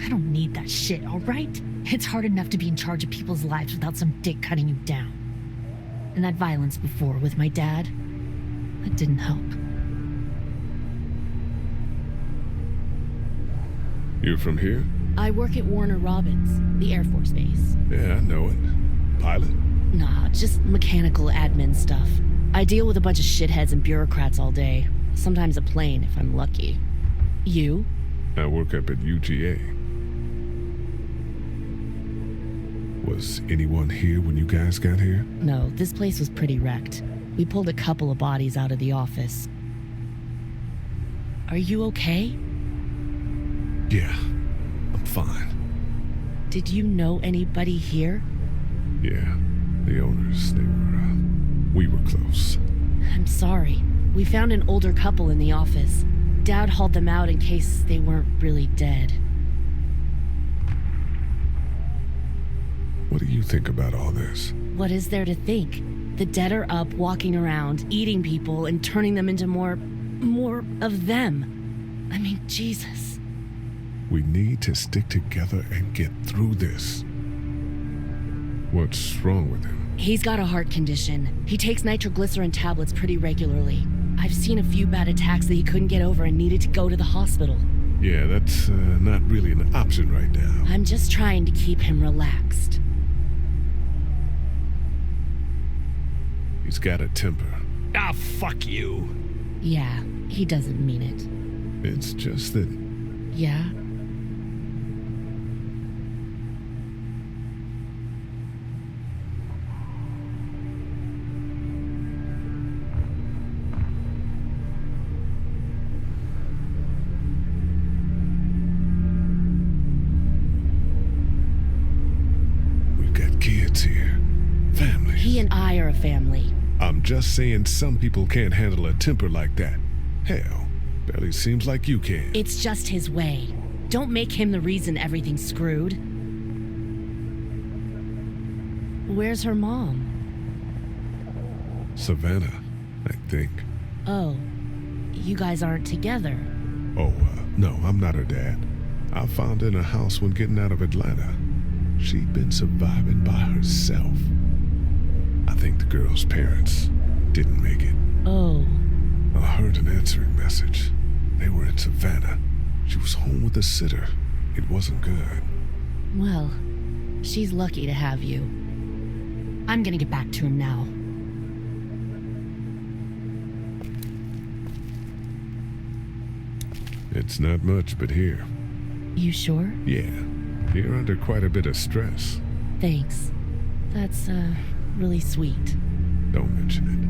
I don't need that shit, all right? It's hard enough to be in charge of people's lives without some dick cutting you down. And that violence before with my dad, that didn't help. You're from here? I work at Warner Robins, the Air Force Base. Yeah, I know it. Pilot? Nah, just mechanical admin stuff. I deal with a bunch of shitheads and bureaucrats all day. Sometimes a plane, if I'm lucky. You? I work up at UGA. Was anyone here when you guys got here? No, this place was pretty wrecked. We pulled a couple of bodies out of the office. Are you okay? Yeah, I'm fine. Did you know anybody here? Yeah, the owners, we were close. I'm sorry. We found an older couple in the office. Dad hauled them out in case they weren't really dead. What do you think about all this? What is there to think? The dead are up, walking around, eating people, and turning them into more of them. I mean, Jesus. We need to stick together and get through this. What's wrong with him? He's got a heart condition. He takes nitroglycerin tablets pretty regularly. I've seen a few bad attacks that he couldn't get over and needed to go to the hospital. Yeah, that's not really an option right now. I'm just trying to keep him relaxed. He's got a temper. Ah, fuck you. Yeah, he doesn't mean it. It's just that... Yeah? We've got kids here. Family. He and I are a family. I'm just saying some people can't handle a temper like that. Hell, barely seems like you can. It's just his way. Don't make him the reason everything's screwed. Where's her mom? Savannah, I think. Oh, you guys aren't together. Oh, no, I'm not her dad. I found her in a house when getting out of Atlanta. She'd been surviving by herself. I think the girl's parents didn't make it. Oh. I heard an answering message. They were in Savannah. She was home with a sitter. It wasn't good. Well, she's lucky to have you. I'm gonna get back to him now. It's not much, but here. You sure? Yeah. You're under quite a bit of stress. Thanks. That's, really sweet. Don't mention it.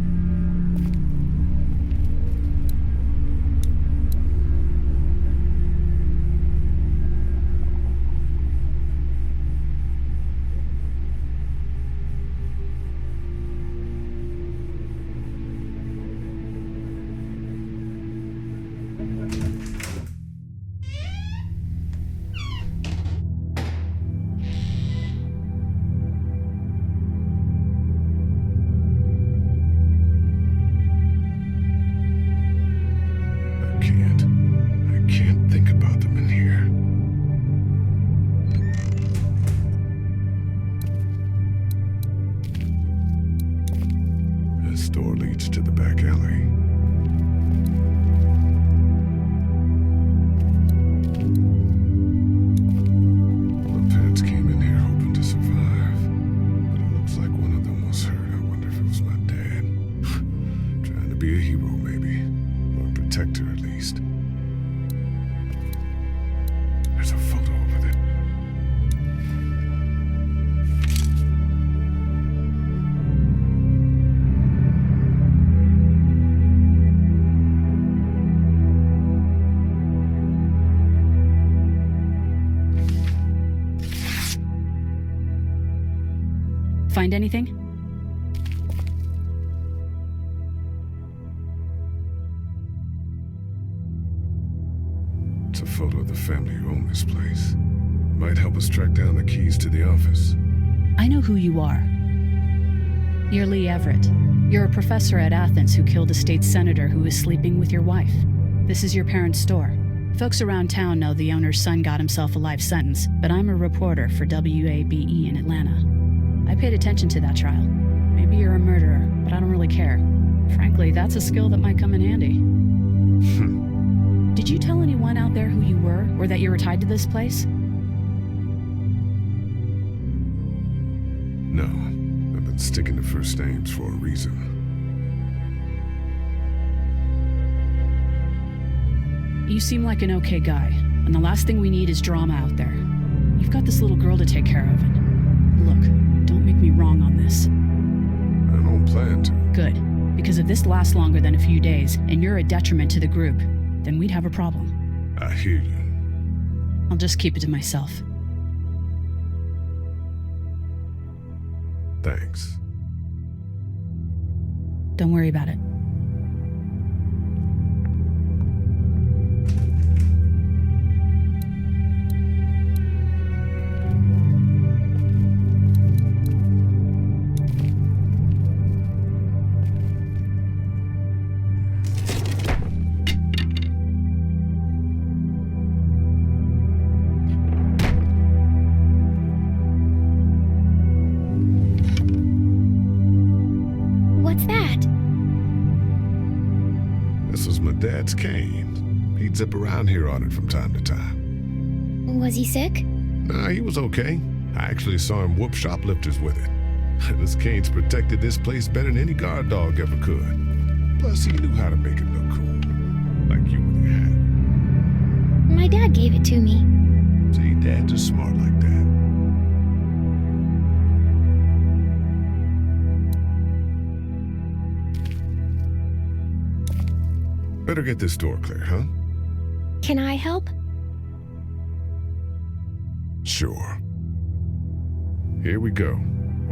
Find anything? It's a photo of the family who own this place. Might help us track down the keys to the office. I know who you are. You're Lee Everett. You're a professor at Athens who killed a state senator who was sleeping with your wife. This is your parents' store. Folks around town know the owner's son got himself a life sentence, but I'm a reporter for WABE in Atlanta. I paid attention to that trial. Maybe you're a murderer, but I don't really care. Frankly, that's a skill that might come in handy. Did you tell anyone out there who you were, or that you were tied to this place? No, I've been sticking to first names for a reason. You seem like an okay guy, and the last thing we need is drama out there. You've got this little girl to take care of, and look, don't make me wrong on this. I don't plan to. Good, because if this lasts longer than a few days, and you're a detriment to the group, then we'd have a problem. I hear you. I'll just keep it to myself. Thanks. Don't worry about it. Dad's cane. He'd zip around here on it from time to time. Was he sick? Nah, he was okay. I actually saw him whoop shoplifters with it. This cane's protected this place better than any guard dog ever could. Plus, he knew how to make it look cool. Like you with your hat. My dad gave it to me. See, dads are smart like that. Better get this door clear, huh? Can I help? Sure. Here we go.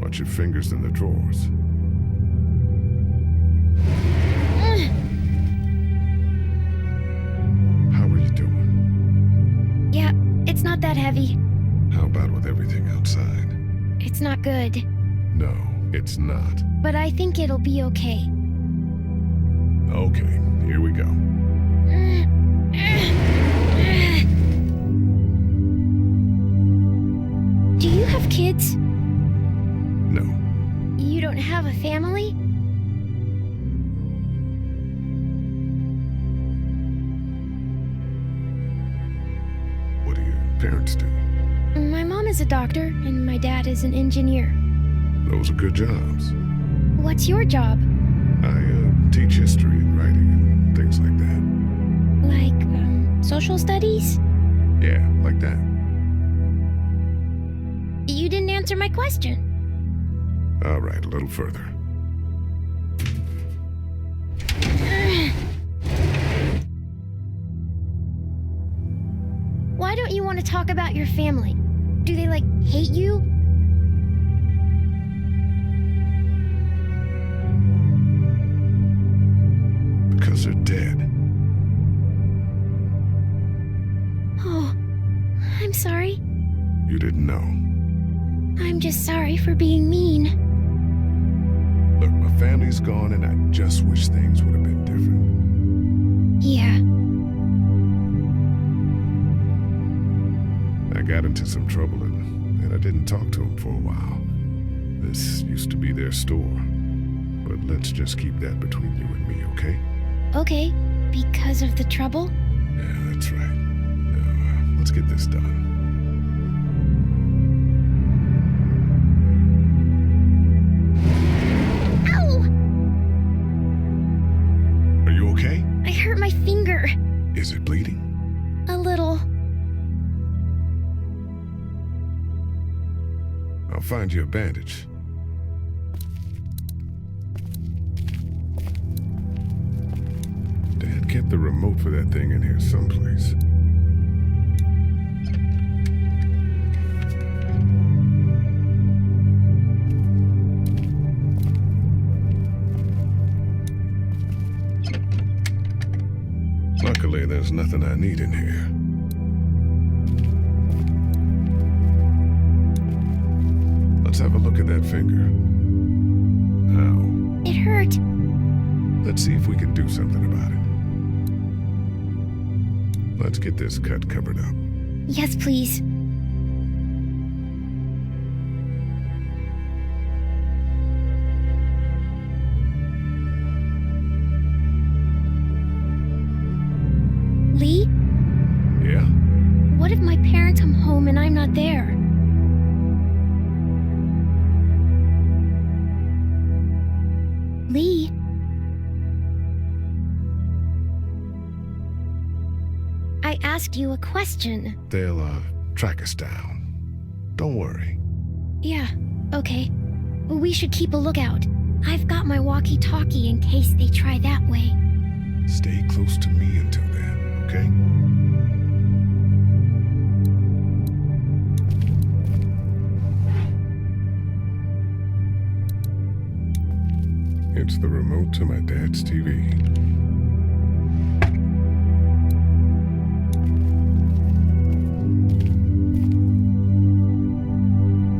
Watch your fingers in the drawers. How are you doing? Yeah, it's not that heavy. How about with everything outside? It's not good. No, it's not. But I think it'll be okay. Okay, here we go. Do you have kids? No. You don't have a family? What do your parents do? My mom is a doctor, and my dad is an engineer. Those are good jobs. What's your job? I teach history and writing and things like that. Like, social studies? Yeah, like that. You didn't answer my question. All right, a little further. Why don't you want to talk about your family? Do they, hate you? Because they're dead. Oh, I'm sorry. You didn't know. I'm just sorry for being mean. Look, my family's gone and I just wish things would have been different. Yeah. I got into some trouble and I didn't talk to them for a while. This used to be their store. But let's just keep that between you and me, okay? Okay, because of the trouble? Yeah, that's right. Now, let's get this done. Are you okay? I hurt my finger. Is it bleeding? A little. I'll find you a bandage. Dad kept the remote for that thing in here someplace. Luckily, there's nothing I need in here. Let's have a look at that finger. Ow. It hurt. Let's see if we can do something about it. Let's get this cut covered up. Yes, please. Lee? Yeah? What if my parents come home and I'm not there? Lee? I asked you a question. They'll, track us down. Don't worry. Yeah, okay. We should keep a lookout. I've got my walkie-talkie in case they try that way. Stay close to me until then, okay? It's the remote to my dad's TV.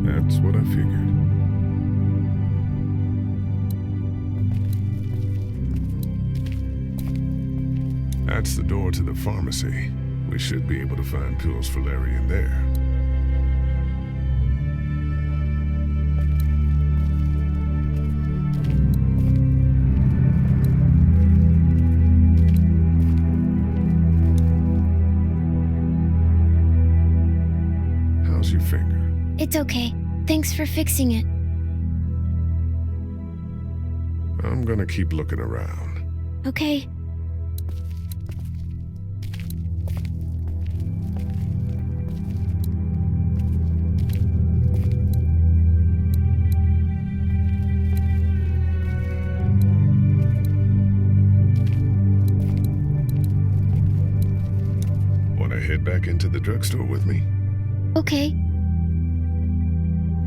That's what I figured. That's the door to the pharmacy. We should be able to find pills for Larry in there. It's okay. Thanks for fixing it. I'm gonna keep looking around. Okay. Wanna head back into the drugstore with me? Okay.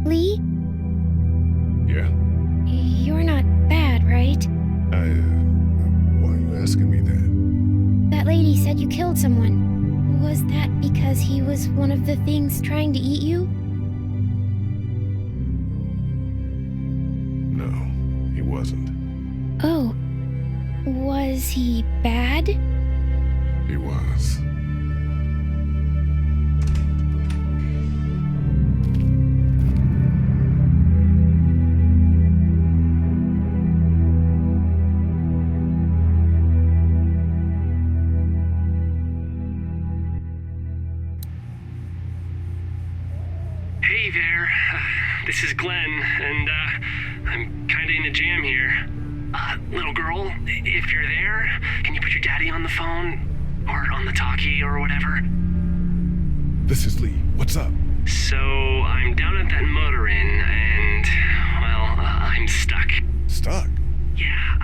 Lee? Yeah? You're not bad, right? Why are you asking me that? That lady said you killed someone. Was that because he was one of the things trying to eat you? No, he wasn't. Oh. Was he bad? He was. Hey there, this is Glenn, and I'm kinda in a jam here. Little girl, if you're there, can you put your daddy on the phone? Or on the talkie or whatever? This is Lee. What's up? So, I'm down at that motor inn, and, well, I'm stuck. Stuck? Yeah,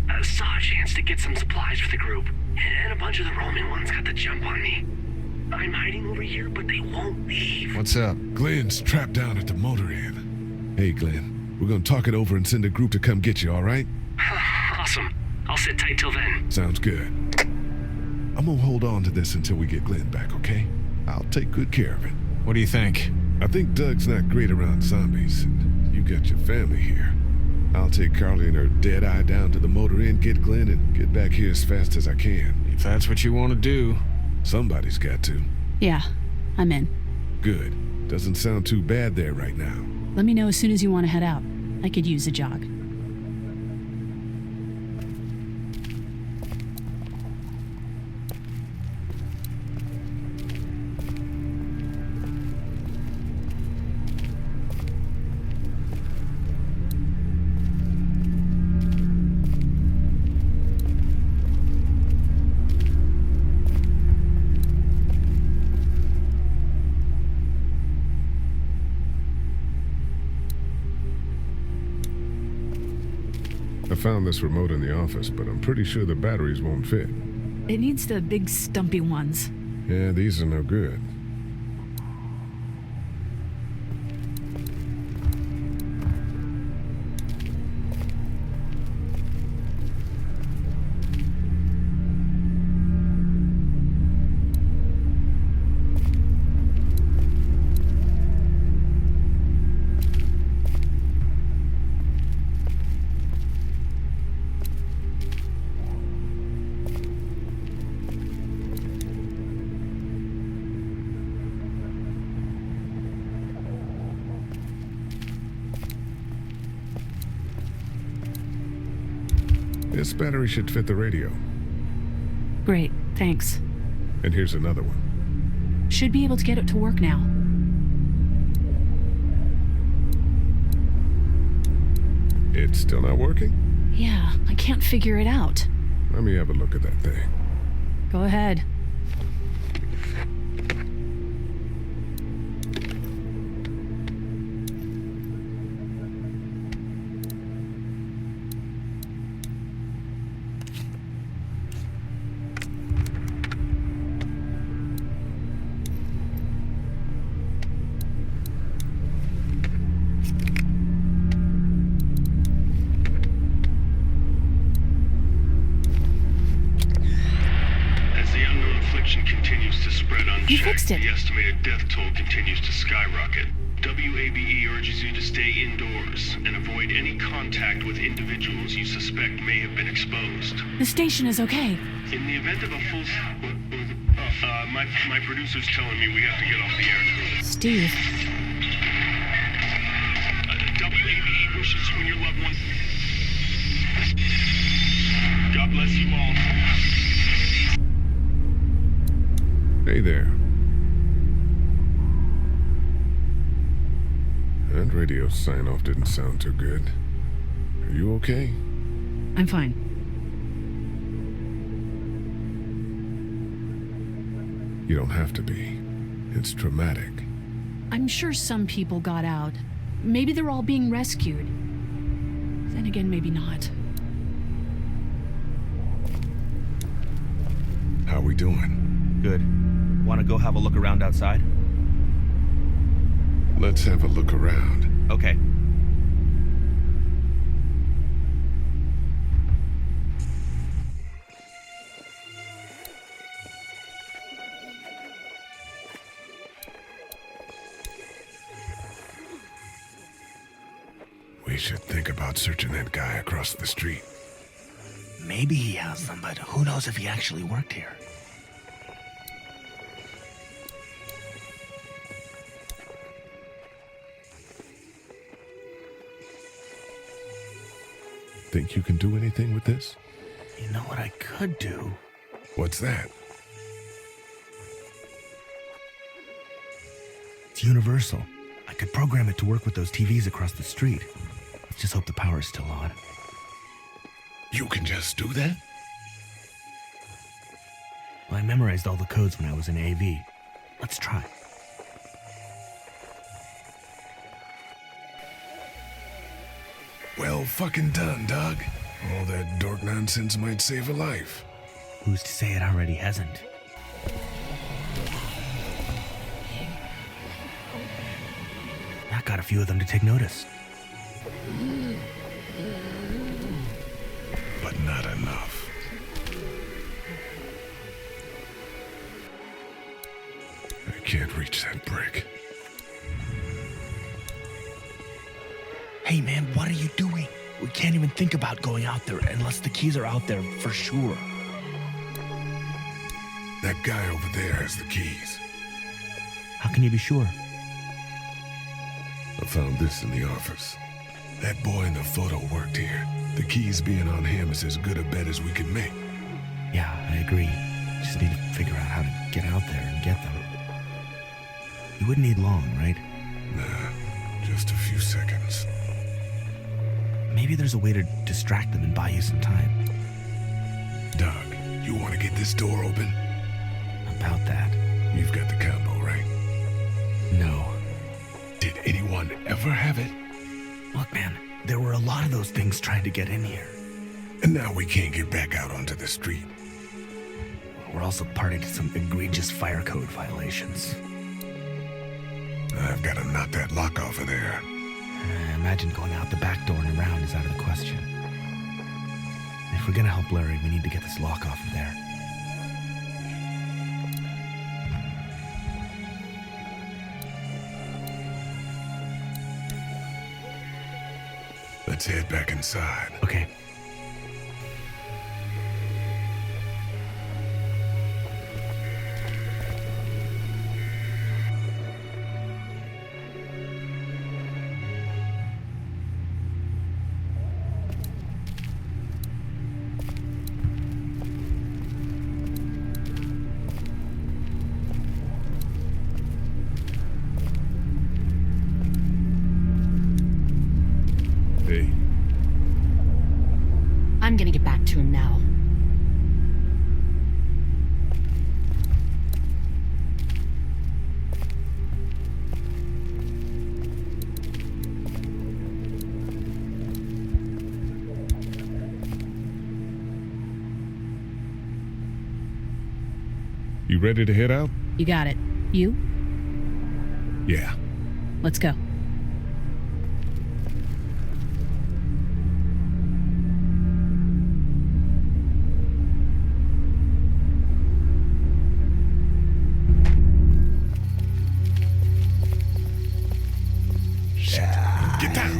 I saw a chance to get some supplies for the group, and a bunch of the Roman ones got the jump on me. I'm hiding over here, but they won't leave. What's up? Glenn's trapped down at the motor inn. Hey, Glenn. We're gonna talk it over and send a group to come get you, all right? Awesome. I'll sit tight till then. Sounds good. I'm gonna hold on to this until we get Glenn back, okay? I'll take good care of it. What do you think? I think Doug's not great around zombies, and you got your family here. I'll take Carly and her dead eye down to the motor inn, get Glenn, and get back here as fast as I can. If that's what you want to do. Somebody's got to. Yeah, I'm in. Good. Doesn't sound too bad there right now. Let me know as soon as you want to head out. I could use a jog. I found this remote in the office, but I'm pretty sure the batteries won't fit. It needs the big stumpy ones. Yeah, these are no good. This battery should fit the radio. Great, thanks. And here's another one. Should be able to get it to work now. It's still not working? Yeah, I can't figure it out. Let me have a look at that thing. Go ahead. You fixed it. The estimated death toll continues to skyrocket. WABE urges you to stay indoors and avoid any contact with individuals you suspect may have been exposed. The station is okay. In the event of a full... my producer's telling me we have to get off the air now. Steve. WABE wishes you and your loved ones... God bless you all. Hey there. radio sign-off didn't sound too good. Are you okay? I'm fine. You don't have to be. It's traumatic. I'm sure some people got out. Maybe they're all being rescued. Then again, maybe not. How we doing? Good. Want to go have a look around outside? Let's have a look around. Okay. We should think about searching that guy across the street. Maybe he has them, but who knows if he actually worked here. Think you can do anything with this? You know what I could do? What's that? It's universal. I could program it to work with those TVs across the street. Let's just hope the power's still on. You can just do that? Well, I memorized all the codes when I was in AV. Let's try. Well fucking done, Doug. All that dork nonsense might save a life. Who's to say it already hasn't? That got a few of them to take notice. But not enough. I can't reach that brick. Hey man, what are you doing? We can't even think about going out there unless the keys are out there for sure. That guy over there has the keys. How can you be sure? I found this in the office. That boy in the photo worked here. The keys being on him is as good a bet as we can make. Yeah, I agree. Just need to figure out how to get out there and get them. You wouldn't need long, right? Nah, just a few seconds. Maybe there's a way to distract them and buy you some time. Doug, you want to get this door open? About that. You've got the combo, right? No. Did anyone ever have it? Look, man, there were a lot of those things trying to get in here. And now we can't get back out onto the street. We're also party to some egregious fire code violations. I've got to knock that lock off of there. Imagine going out the back door and around is out of the question. If we're gonna help Larry, we need to get this lock off of there. Let's head back inside. Okay. I'm gonna get back to him now. You ready to head out? You got it. You? Yeah. Let's go. Get down!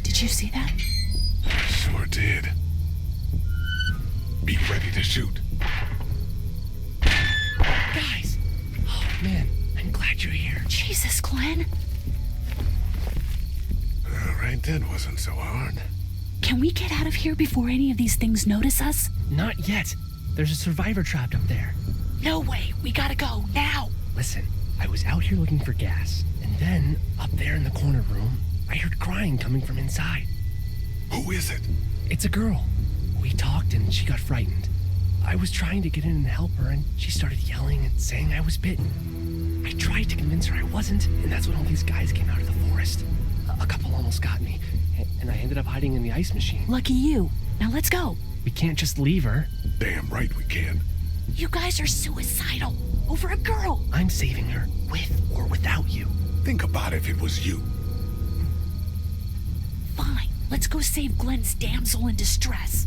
Did you see that? Sure did. Be ready to shoot. Guys! Oh, man, I'm glad you're here. Jesus, Glenn. that wasn't so hard. Can we get out of here before any of these things notice us? Not yet. There's a survivor trapped up there. No way. We gotta go now. Listen, I was out here looking for gas, and then, up there in the corner room, I heard crying coming from inside. Who is it? It's a girl. We talked and she got frightened. I was trying to get in and help her, and she started yelling and saying I was bitten. I tried to convince her I wasn't, and that's when all these guys came out of the forest. A couple almost got me, and I ended up hiding in the ice machine. Lucky you. Now let's go. We can't just leave her. Damn right we can. You guys are suicidal. Over a girl. I'm saving her, with or without you. Think about if it was you. Fine. Let's go save Glenn's damsel in distress.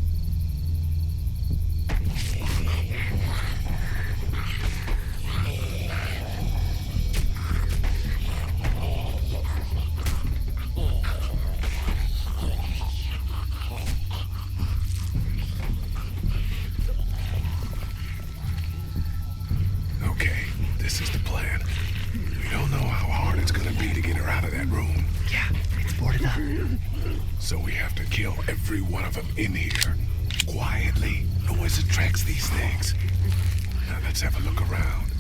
Okay, this is the plan. We don't know how hard it's gonna be to get her out of that room. Yeah, it's boarded up. So we have to kill every one of them in here. Quietly. Noise attracts these things. Now let's have a look around.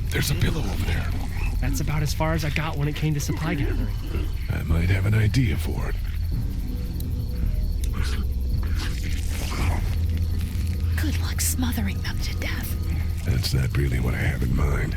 There's a pillow over there. That's about as far as I got when it came to supply gathering. I might have an idea for it. Good luck smothering them to death. That's not really what I have in mind.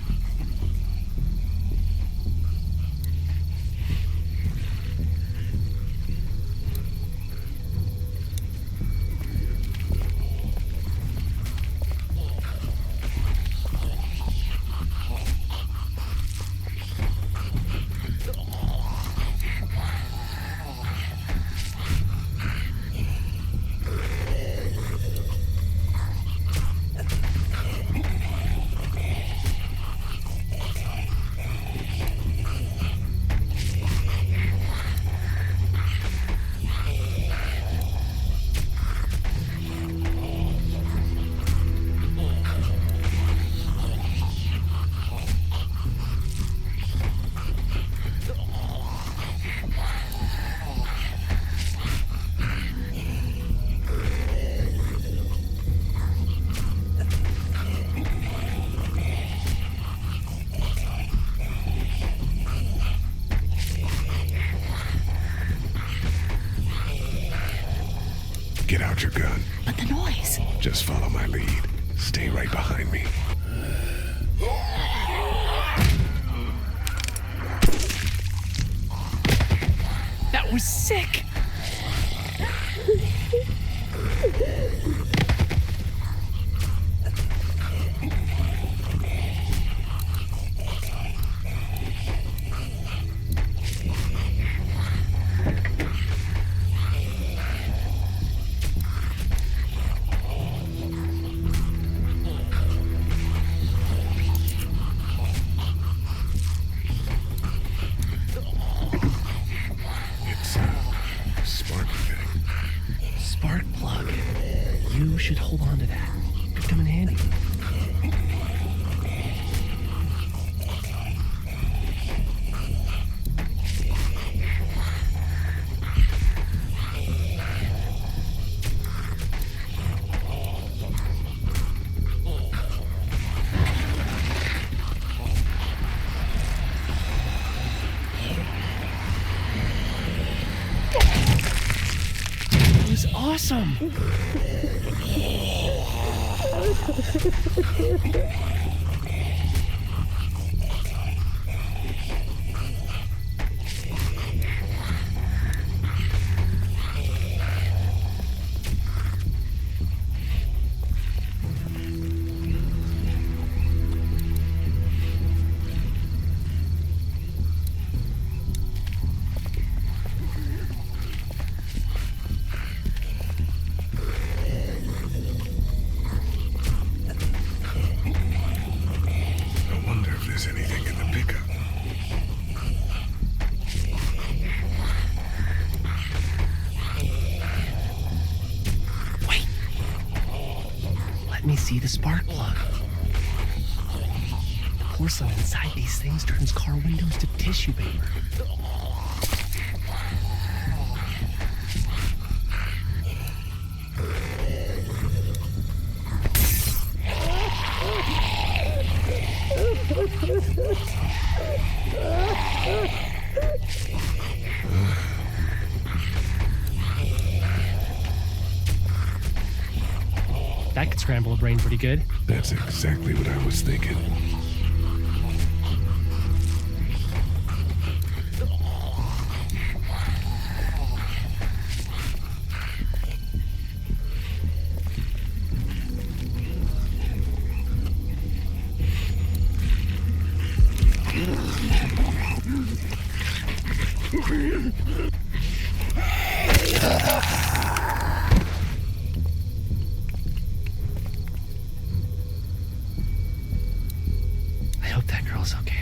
Get out your gun. But the noise. Just follow my lead. Stay right behind me. That was sick! You should hold on to that. It'll come in handy. It was awesome! Let me see the spark plug. porcelain inside these things turns car windows to tissue paper. That could scramble a brain pretty good. That's exactly what I was thinking. I hope that girl's okay.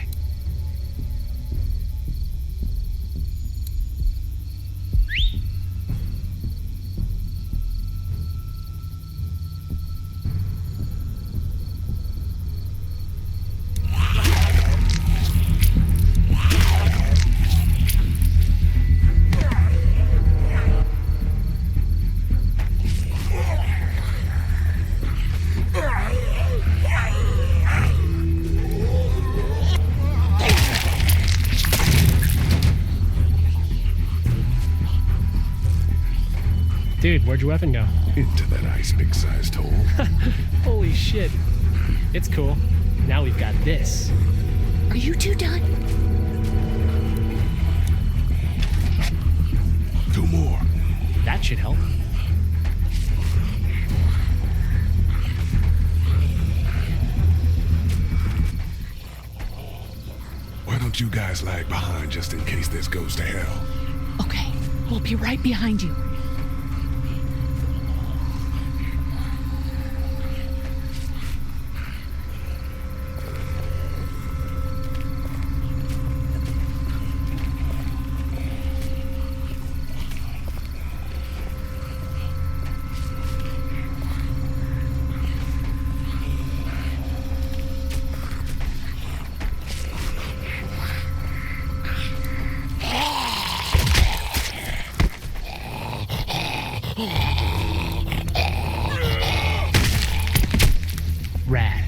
Dude, where'd your weapon go? Into that ice pick-sized hole. Holy shit. It's cool. Now we've got this. Are you two done? 2 more. That should help. Why don't you guys lag behind just in case this goes to hell? Okay, we'll be right behind you. Rad.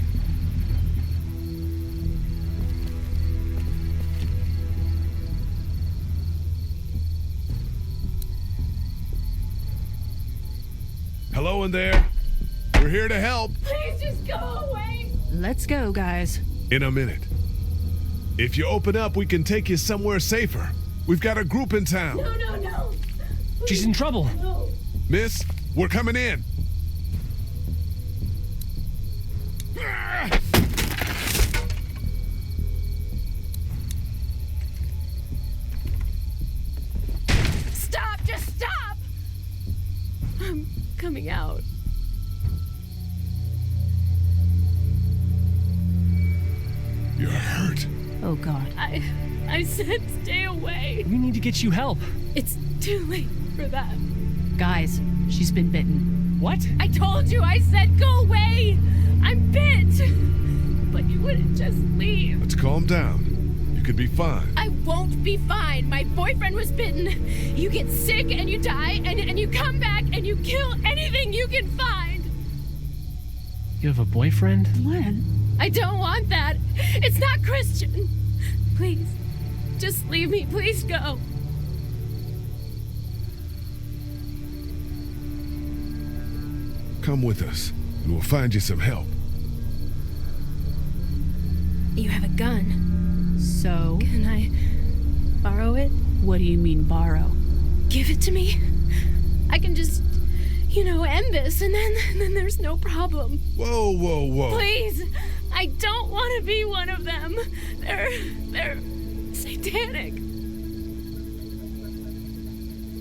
Hello in there. We're here to help. Please just go away. Let's go, guys. In a minute. If you open up, we can take you somewhere safer. We've got a group in town. No. She's in trouble. No. Miss, we're coming in. Stop, just stop. I'm coming out. You're hurt. Oh, God. I said stay away. We need to get you help. It's too late for that. Guys, she's been bitten. What? I told you, I said go away. I'm bit. But you wouldn't just leave. Let's calm down. You could be fine. I won't be fine. My boyfriend was bitten. You get sick and you die and you come back and you kill anything you can find. You have a boyfriend? When? I don't want that. It's not Christian. Please, just leave me. Please go. Come with us, and we'll find you some help. You have a gun. So? Can I borrow it? What do you mean, borrow? Give it to me. I can just, end this, and then there's no problem. Whoa. Please, I don't want to be one of them. They're satanic.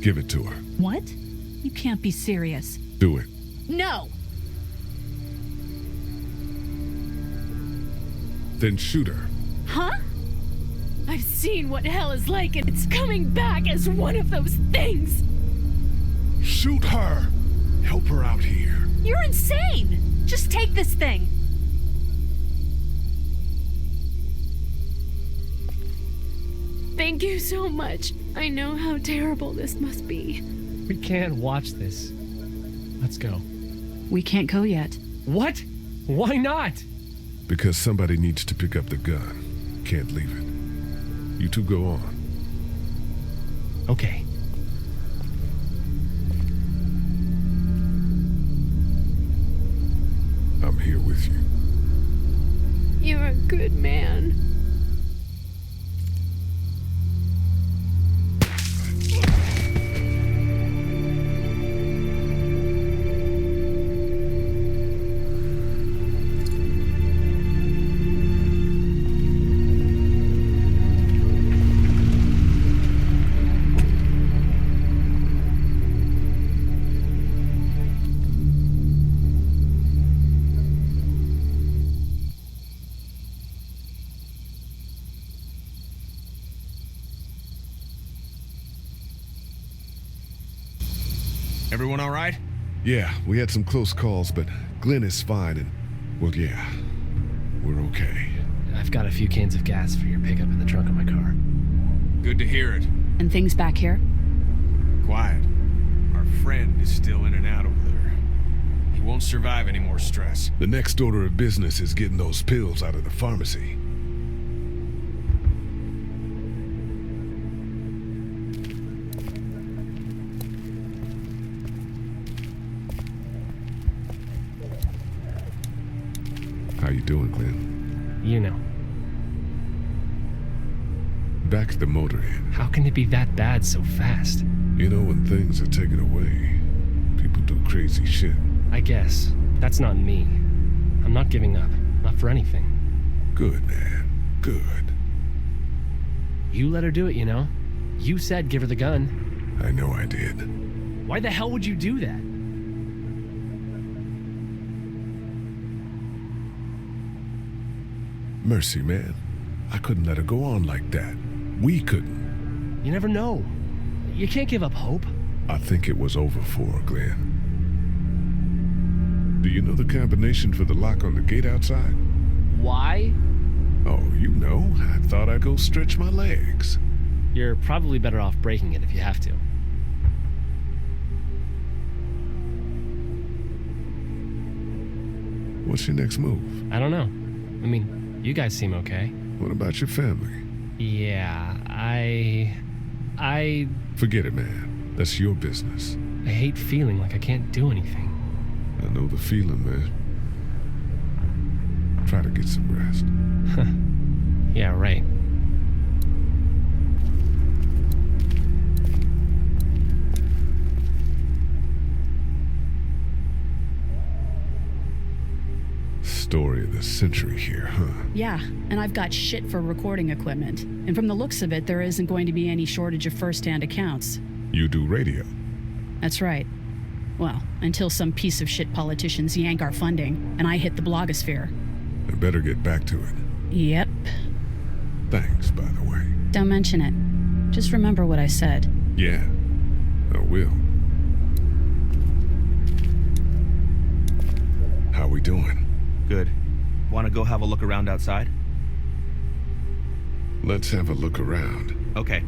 Give it to her. What? You can't be serious. Do it. No! Then shoot her. Huh? I've seen what hell is like, and it's coming back as one of those things. Shoot her! Help her out here. You're insane! Just take this thing. Thank you so much. I know how terrible this must be. We can't watch this. Let's go. We can't go yet. What? Why not? Because somebody needs to pick up the gun. Can't leave it. You two go on. Okay. I'm here with you. You're a good man. Everyone all right? Yeah, we had some close calls, but Glenn is fine and, well, yeah, we're okay. I've got a few cans of gas for your pickup in the trunk of my car. Good to hear it. And things back here? Quiet. Our friend is still in and out over there. He won't survive any more stress. The next order of business is getting those pills out of the pharmacy. How you doing, Glenn? You know. Back at the motor inn. How can it be that bad so fast? You know, when things are taken away, people do crazy shit. I guess. That's not me. I'm not giving up. Not for anything. Good, man. Good. You let her do it, you know. You said give her the gun. I know I did. Why the hell would you do that? Mercy, man. I couldn't let her go on like that. We couldn't. You never know. You can't give up hope. I think it was over for her, Glenn. Do you know the combination for the lock on the gate outside? Why? Oh, you know. I thought I'd go stretch my legs. You're probably better off breaking it if you have to. What's your next move? I don't know. I mean, you guys seem okay. What about your family? Yeah, I... Forget it, man. That's your business. I hate feeling like I can't do anything. I know the feeling, man. Try to get some rest. Yeah, right. Story of the century here, huh? Yeah, and I've got shit for recording equipment. And from the looks of it, there isn't going to be any shortage of first-hand accounts. You do radio? That's right. Well, until some piece of shit politicians yank our funding, and I hit the blogosphere. I better get back to it. Yep. Thanks, by the way. Don't mention it. Just remember what I said. Yeah, I will. How we doing? Good. Want to go have a look around outside? Let's have a look around. Okay.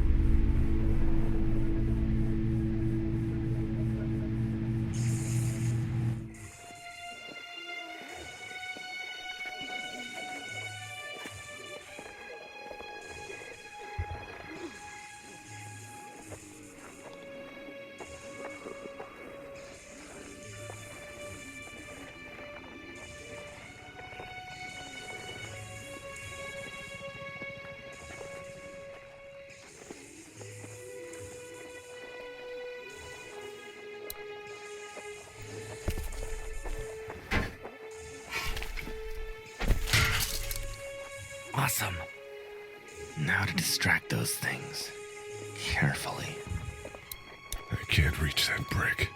Awesome. Now to distract those things. Carefully. I can't reach that brick.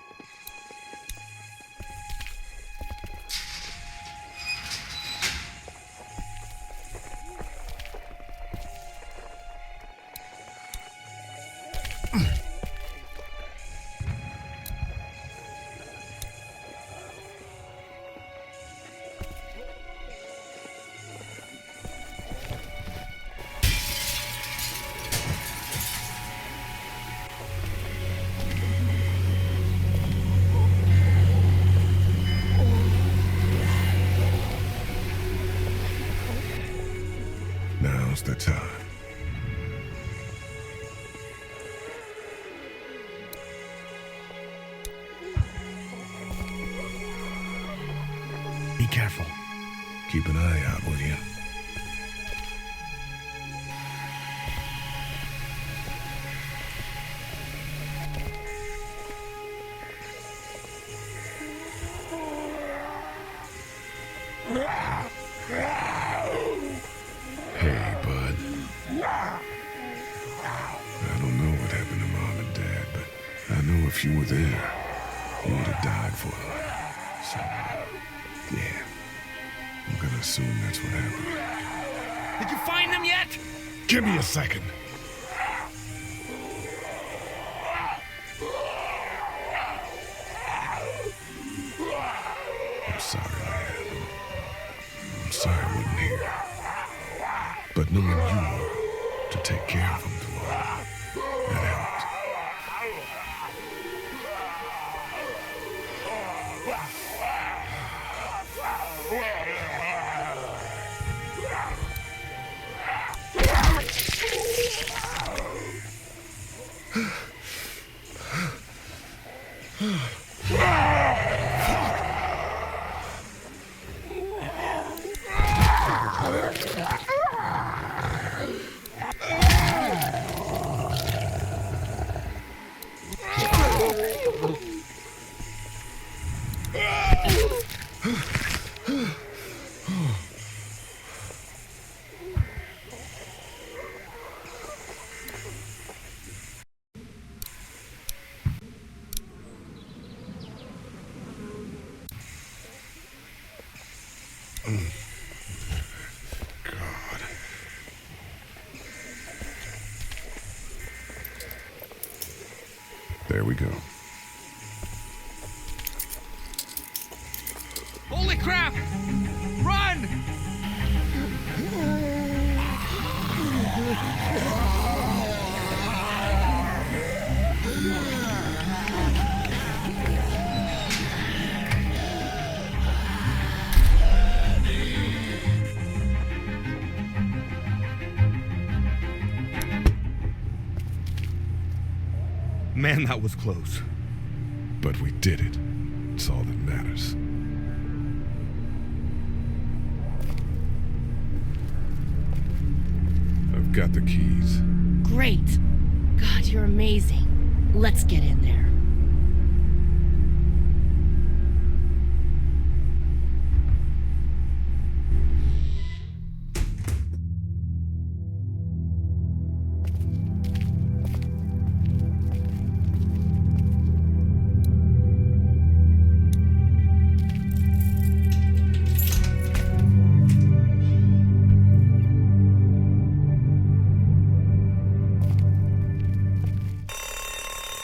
Be careful. Keep an eye out, will you? Hey, bud. I don't know what happened to Mom and Dad, but I know if you were there, you would have died for them. So, yeah. I'm gonna assume that's what happened. Did you find them yet? Give me a second. I'm sorry, man. I'm sorry I wasn't here. But knowing you were to take care of them tomorrow, that helped. God. There we go. Holy crap! Run! Man, that was close. But we did it. It's all that matters. I've got the keys. Great. God, you're amazing. Let's get in there.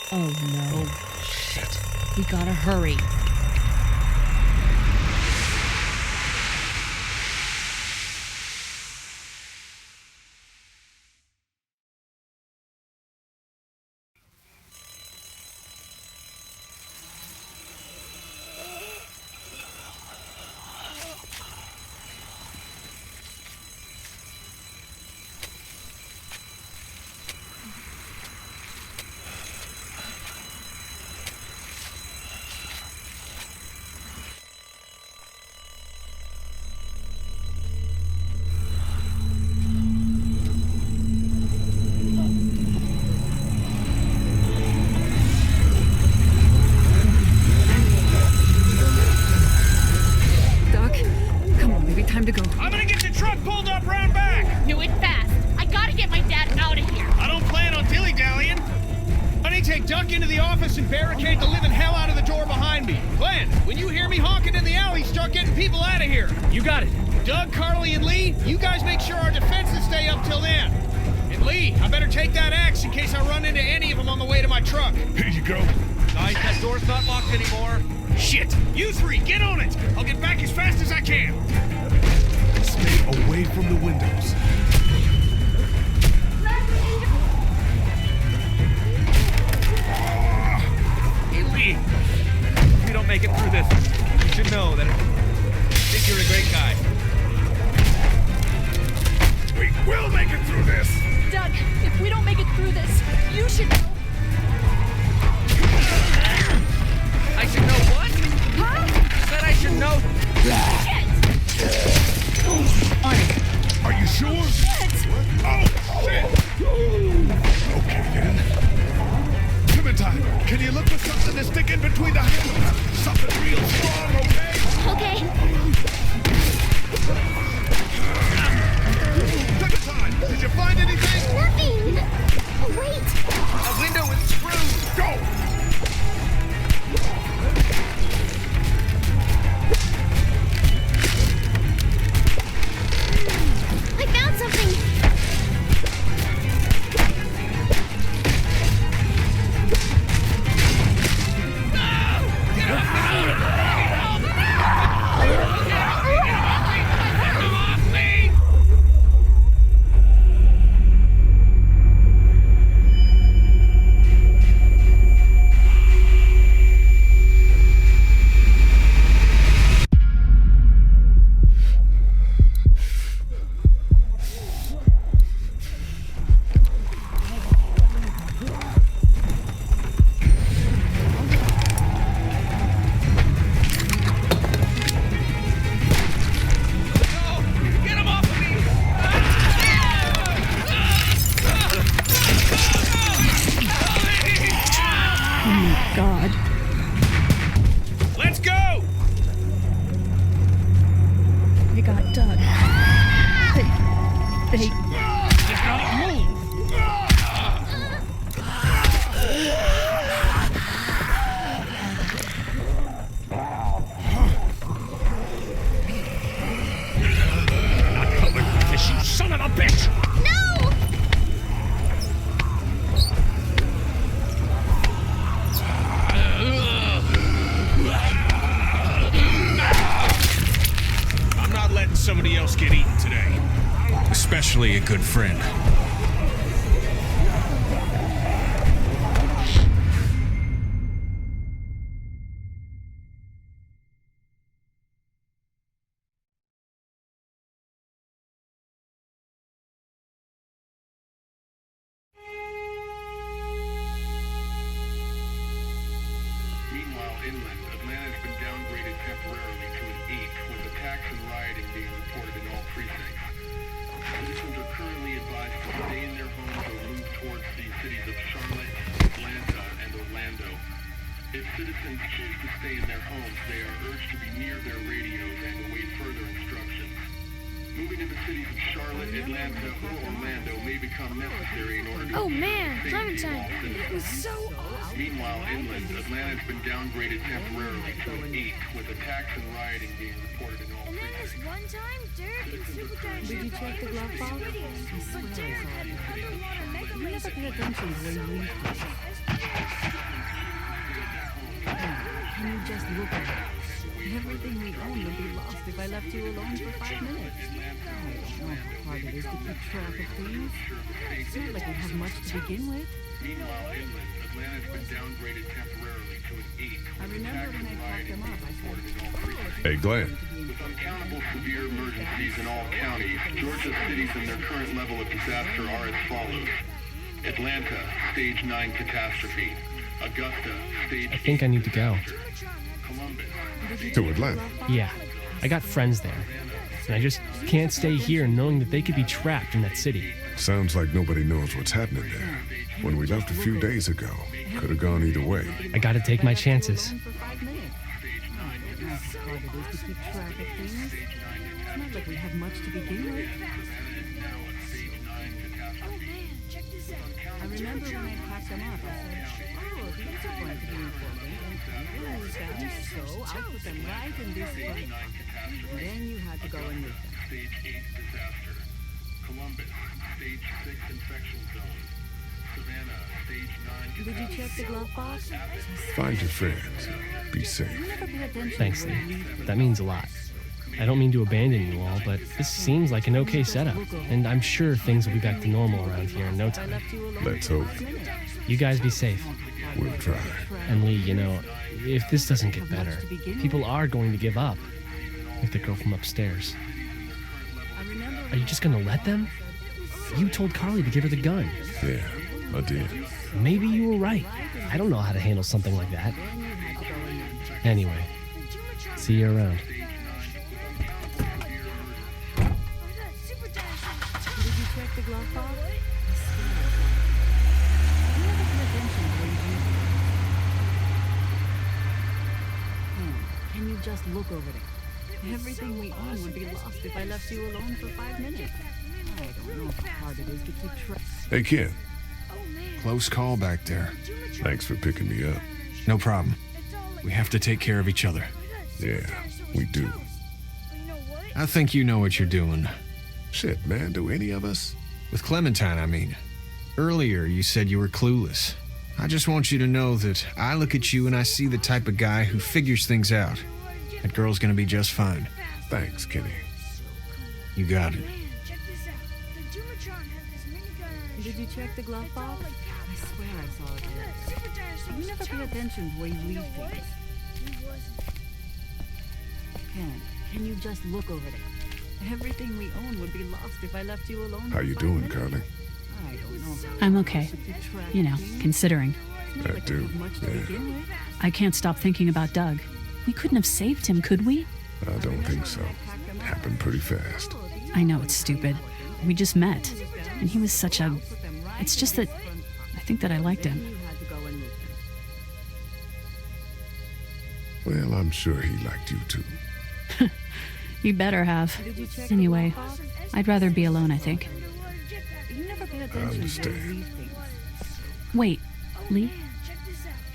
Oh no. Oh, shit. We gotta hurry. Time to go. I'm gonna get the truck pulled up round back! Do it fast. I gotta get my dad out of here. I don't plan on dilly-dallying. Honey, take Duck into the office and barricade the living hell out of the door behind me. Glenn, when you hear me honking in the alley, start getting people out of here. You got it. Doug, Carly, and Lee, you guys make sure our defenses stay up till then. And Lee, I better take that axe in case I run into any of them on the way to my truck. Here you go. Nice, that door's not locked anymore. Shit! You three, get on it! I'll get back as fast as I can. Stay away from the windows. Hey, Lee. If we don't make it through this, you should know that I think you're a great guy. We will make it through this! Doug, if we don't make it through this, you should know. I should know what? Huh? You said I should know. Shit! friend. Meanwhile, inland, Atlanta has been downgraded temporarily to an 8, with attacks and rioting being reported in all precincts. Citizens are currently advised to stay in their homes or move towards the cities of Charlotte, Atlanta, and Orlando. If citizens choose to stay in their homes, they are urged to be near their radios and await further instructions. Moving to the cities of Charlotte, Atlanta, or Orlando may become necessary in order to Oh ensure man, the safety of all Clementine, it citizens. was so awesome. Meanwhile, inland, Atlanta has been downgraded temporarily to an 8, with attacks and rioting being reported in all And then this precincts. one time, Derek and Supergiant Did you check the glove box? videos, but Derek had an underwater mega You never pay attention to when you leave things. Can you just look at it? Everything we own would be lost if I left you alone for 5 minutes. I don't know how hard it is to keep track of things. It's not like we have much to begin with. Meanwhile, inland, Atlanta has been downgraded temporarily to an 8, I with remember attacks when and I packed rioting them up, being I reported in all said, precincts. Hey, Glenn. With uncountable severe emergencies in all counties, Georgia's cities and their current level of disaster are as follows. Atlanta, Stage 9 catastrophe. Augusta, Stage I think I need to go. Columbus. To Atlanta. Yeah, I got friends there. And I just can't stay here knowing that they could be trapped in that city. Sounds like nobody knows what's happening there. When we left a few days ago, could have gone either way. I gotta take my chances. For 5 minutes. I don't know how hard it is to keep track of things. It's not like we have much to begin with. I remember when I packed them up, I said, oh, these are going to be important, and use them, so I'll put them right in this place. And then you had to go and move them. Stage 8 disaster. Columbus, Stage 6 infection zone. Savannah, Stage 9 Did you check the glove box? Find your friends. Be safe. You never pay attention Thanks, to Lee. when you leave things. That means a lot. I don't mean to abandon you all, but this seems like an okay setup. And I'm sure things will be back to normal around here in no time. Let's hope. You guys be safe. We'll try. And Lee, you know, if this doesn't get better, people are going to give up. Like the girl from upstairs. Are you just gonna let them? You told Carly to give her the gun. Yeah, I did. Maybe you were right. I don't know how to handle something like that. Anyway, see you around. Did you check the glove box? You never pay attention to when you leave things. Can you just look over there? Everything we own would be lost if I left you alone for 5 minutes. I don't know how hard it is to keep track. Hey, Ken. Close call back there. Thanks for picking me up. No problem. We have to take care of each other. Yeah, we do. I think you know what you're doing. Shit, man, do any of us? With Clementine, I mean. Earlier, you said you were clueless. I just want you to know that I look at you and I see the type of guy who figures things out. That girl's gonna be just fine. Thanks, Kenny. You got it. Did you check the glove box? I swear I saw it earlier. You never pay attention to when you leave things. Can you just look over there? Everything we own would be lost if I left you alone. How for you 5 doing, minutes. Carly? I don't know. I'm okay. You know, considering. I do. Yeah. I can't stop thinking about Doug. We couldn't have saved him, could we? I don't think so. Happened pretty fast. I know it's stupid. We just met. And he was such a... It's just that... I think that I liked him. Well, I'm sure he liked you too. You better have. Anyway, I'd rather be alone, I think. You never pay I attention to when you understand. leave things. Wait, Lee?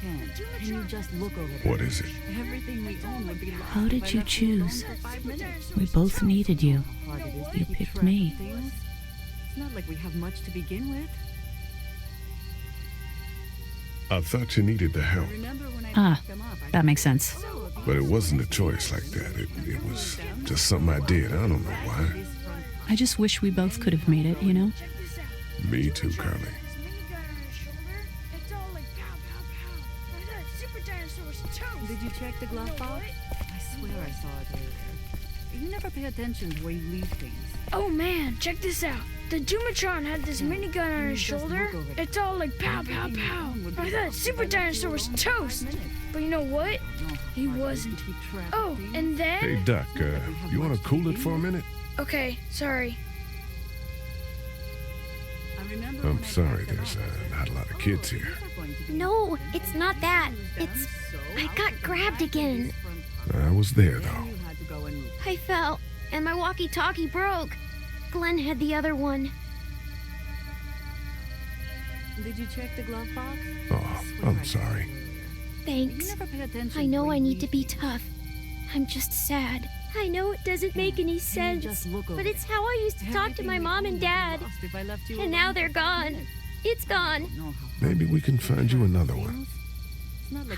Can you just look over there? What is it? Everything we own would be lost How if did I you left alone choose? for 5 minutes. We both needed you. Hard it is to You keep picked track me. of things. It's not like we have much to begin with. I thought you needed the help, Ah, that makes sense. but it wasn't a choice like that. It was just something I did. I don't know why. I just wish we both could have made it, you know? Me too, Carly. Did you check the glove box? I swear I saw it earlier. You never pay attention to where you leave things. Oh man, check this out. The Doomatron had this minigun on his shoulder. It's all like pow, pow, pow. I thought Super Dinosaur was toast. But you know what? He wasn't. Oh, and then... Hey, Duck, you want to cool it for a minute? Okay, sorry. I'm sorry, there's not a lot of kids here. No, it's not that. It's... I got grabbed again. I was there, though. I fell, and my walkie-talkie broke. Glenn had the other one. Did you check the glove box? Oh, I'm sorry. Thanks. I know I need to be tough. I'm just sad. I know it doesn't make any sense, but it's how I used to talk to my mom and dad. And now they're gone. It's gone. Maybe we can find you another one.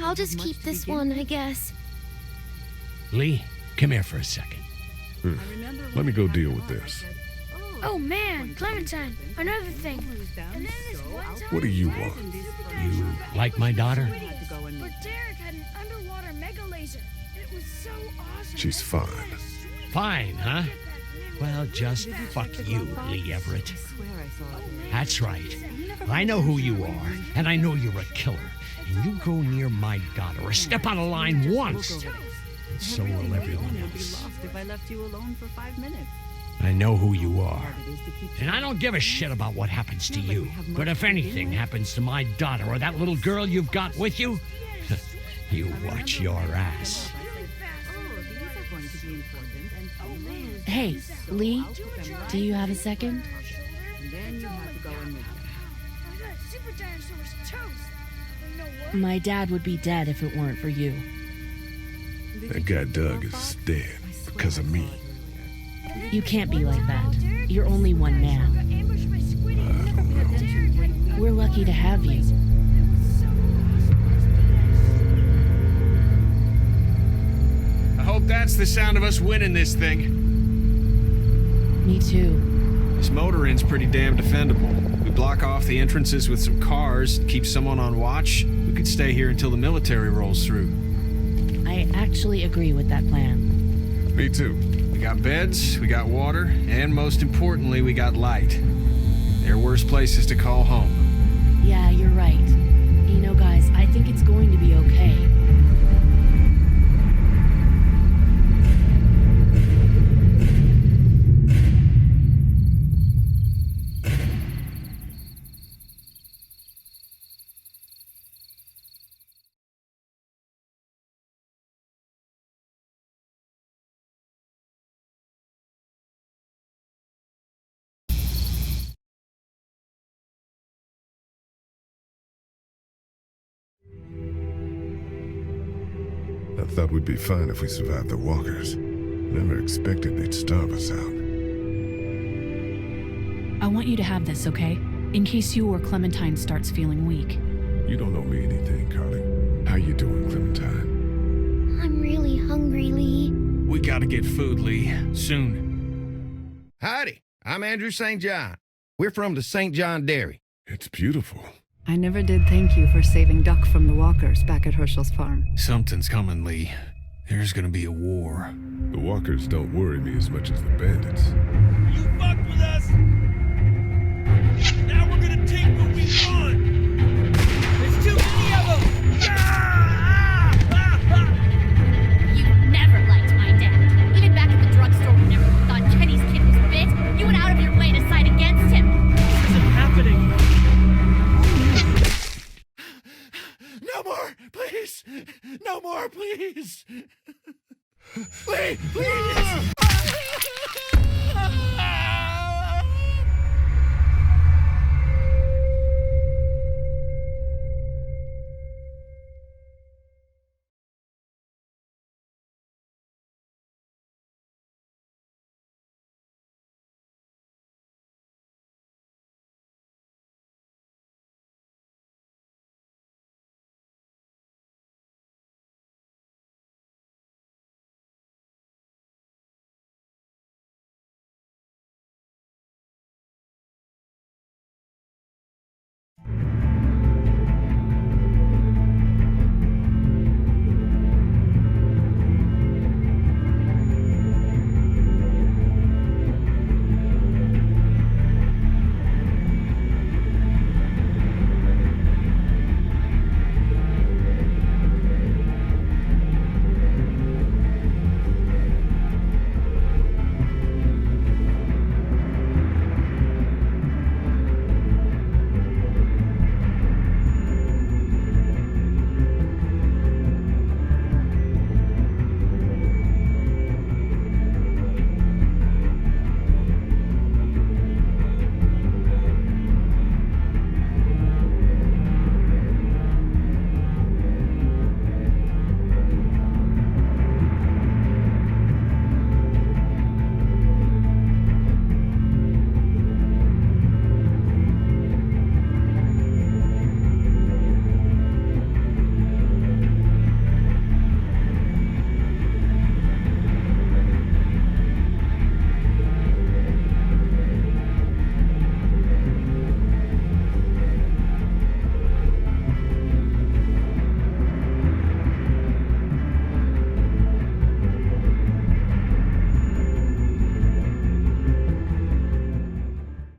I'll just keep this one, I guess. Lee, come here for a second. Let me go deal with this. Oh man, Clementine, another thing. And then this one time, What do you want? You like my daughter? but Derek had an underwater mega laser. It was so awesome. She's fine. Fine, huh? Well, just fuck you, Lee Everett. That's right. I know who you are, and I know you're a killer. And you go near my daughter or step out of line once, and so will everyone else. If I left you alone for 5 minutes. I know who you are. And I don't give a shit about what happens to you. But if anything happens to my daughter or that little girl you've got with you, you watch your ass. Hey, Lee, do you have a second? My dad would be dead if it weren't for you. That guy Doug is dead because of me. You can't be like that. You're only one man. We're lucky to have you. I hope that's the sound of us winning this thing. Me too. This motor inn's pretty damn defendable. We block off the entrances with some cars, keep someone on watch. We could stay here until the military rolls through. I actually agree with that plan. Me too. We got beds, we got water, and most importantly, we got light. There are worse places to call home. Yeah, you're right. You know, guys, I think it's going to be okay. I thought we'd be fine if we survived the walkers. Never expected they'd starve us out. I want you to have this, okay? In case you or Clementine starts feeling weak. You don't owe me anything, Carly. How you doing, Clementine? I'm really hungry, Lee. We gotta get food, Lee. Soon. Howdy, I'm Andrew St. John. We're from the St. John Dairy. It's beautiful. I never did thank you for saving Duck from the walkers back at Herschel's farm. Something's coming, Lee. There's gonna be a war. The walkers don't worry me as much as the bandits. You fucked with us! Now we're gonna take what we want! There's too many of them! You never liked my dad. Even back at the drugstore whenever you thought Kenny's kid was bit, you went out of your way to side against him. This isn't happening! No more, please! No more, please! Lee, please!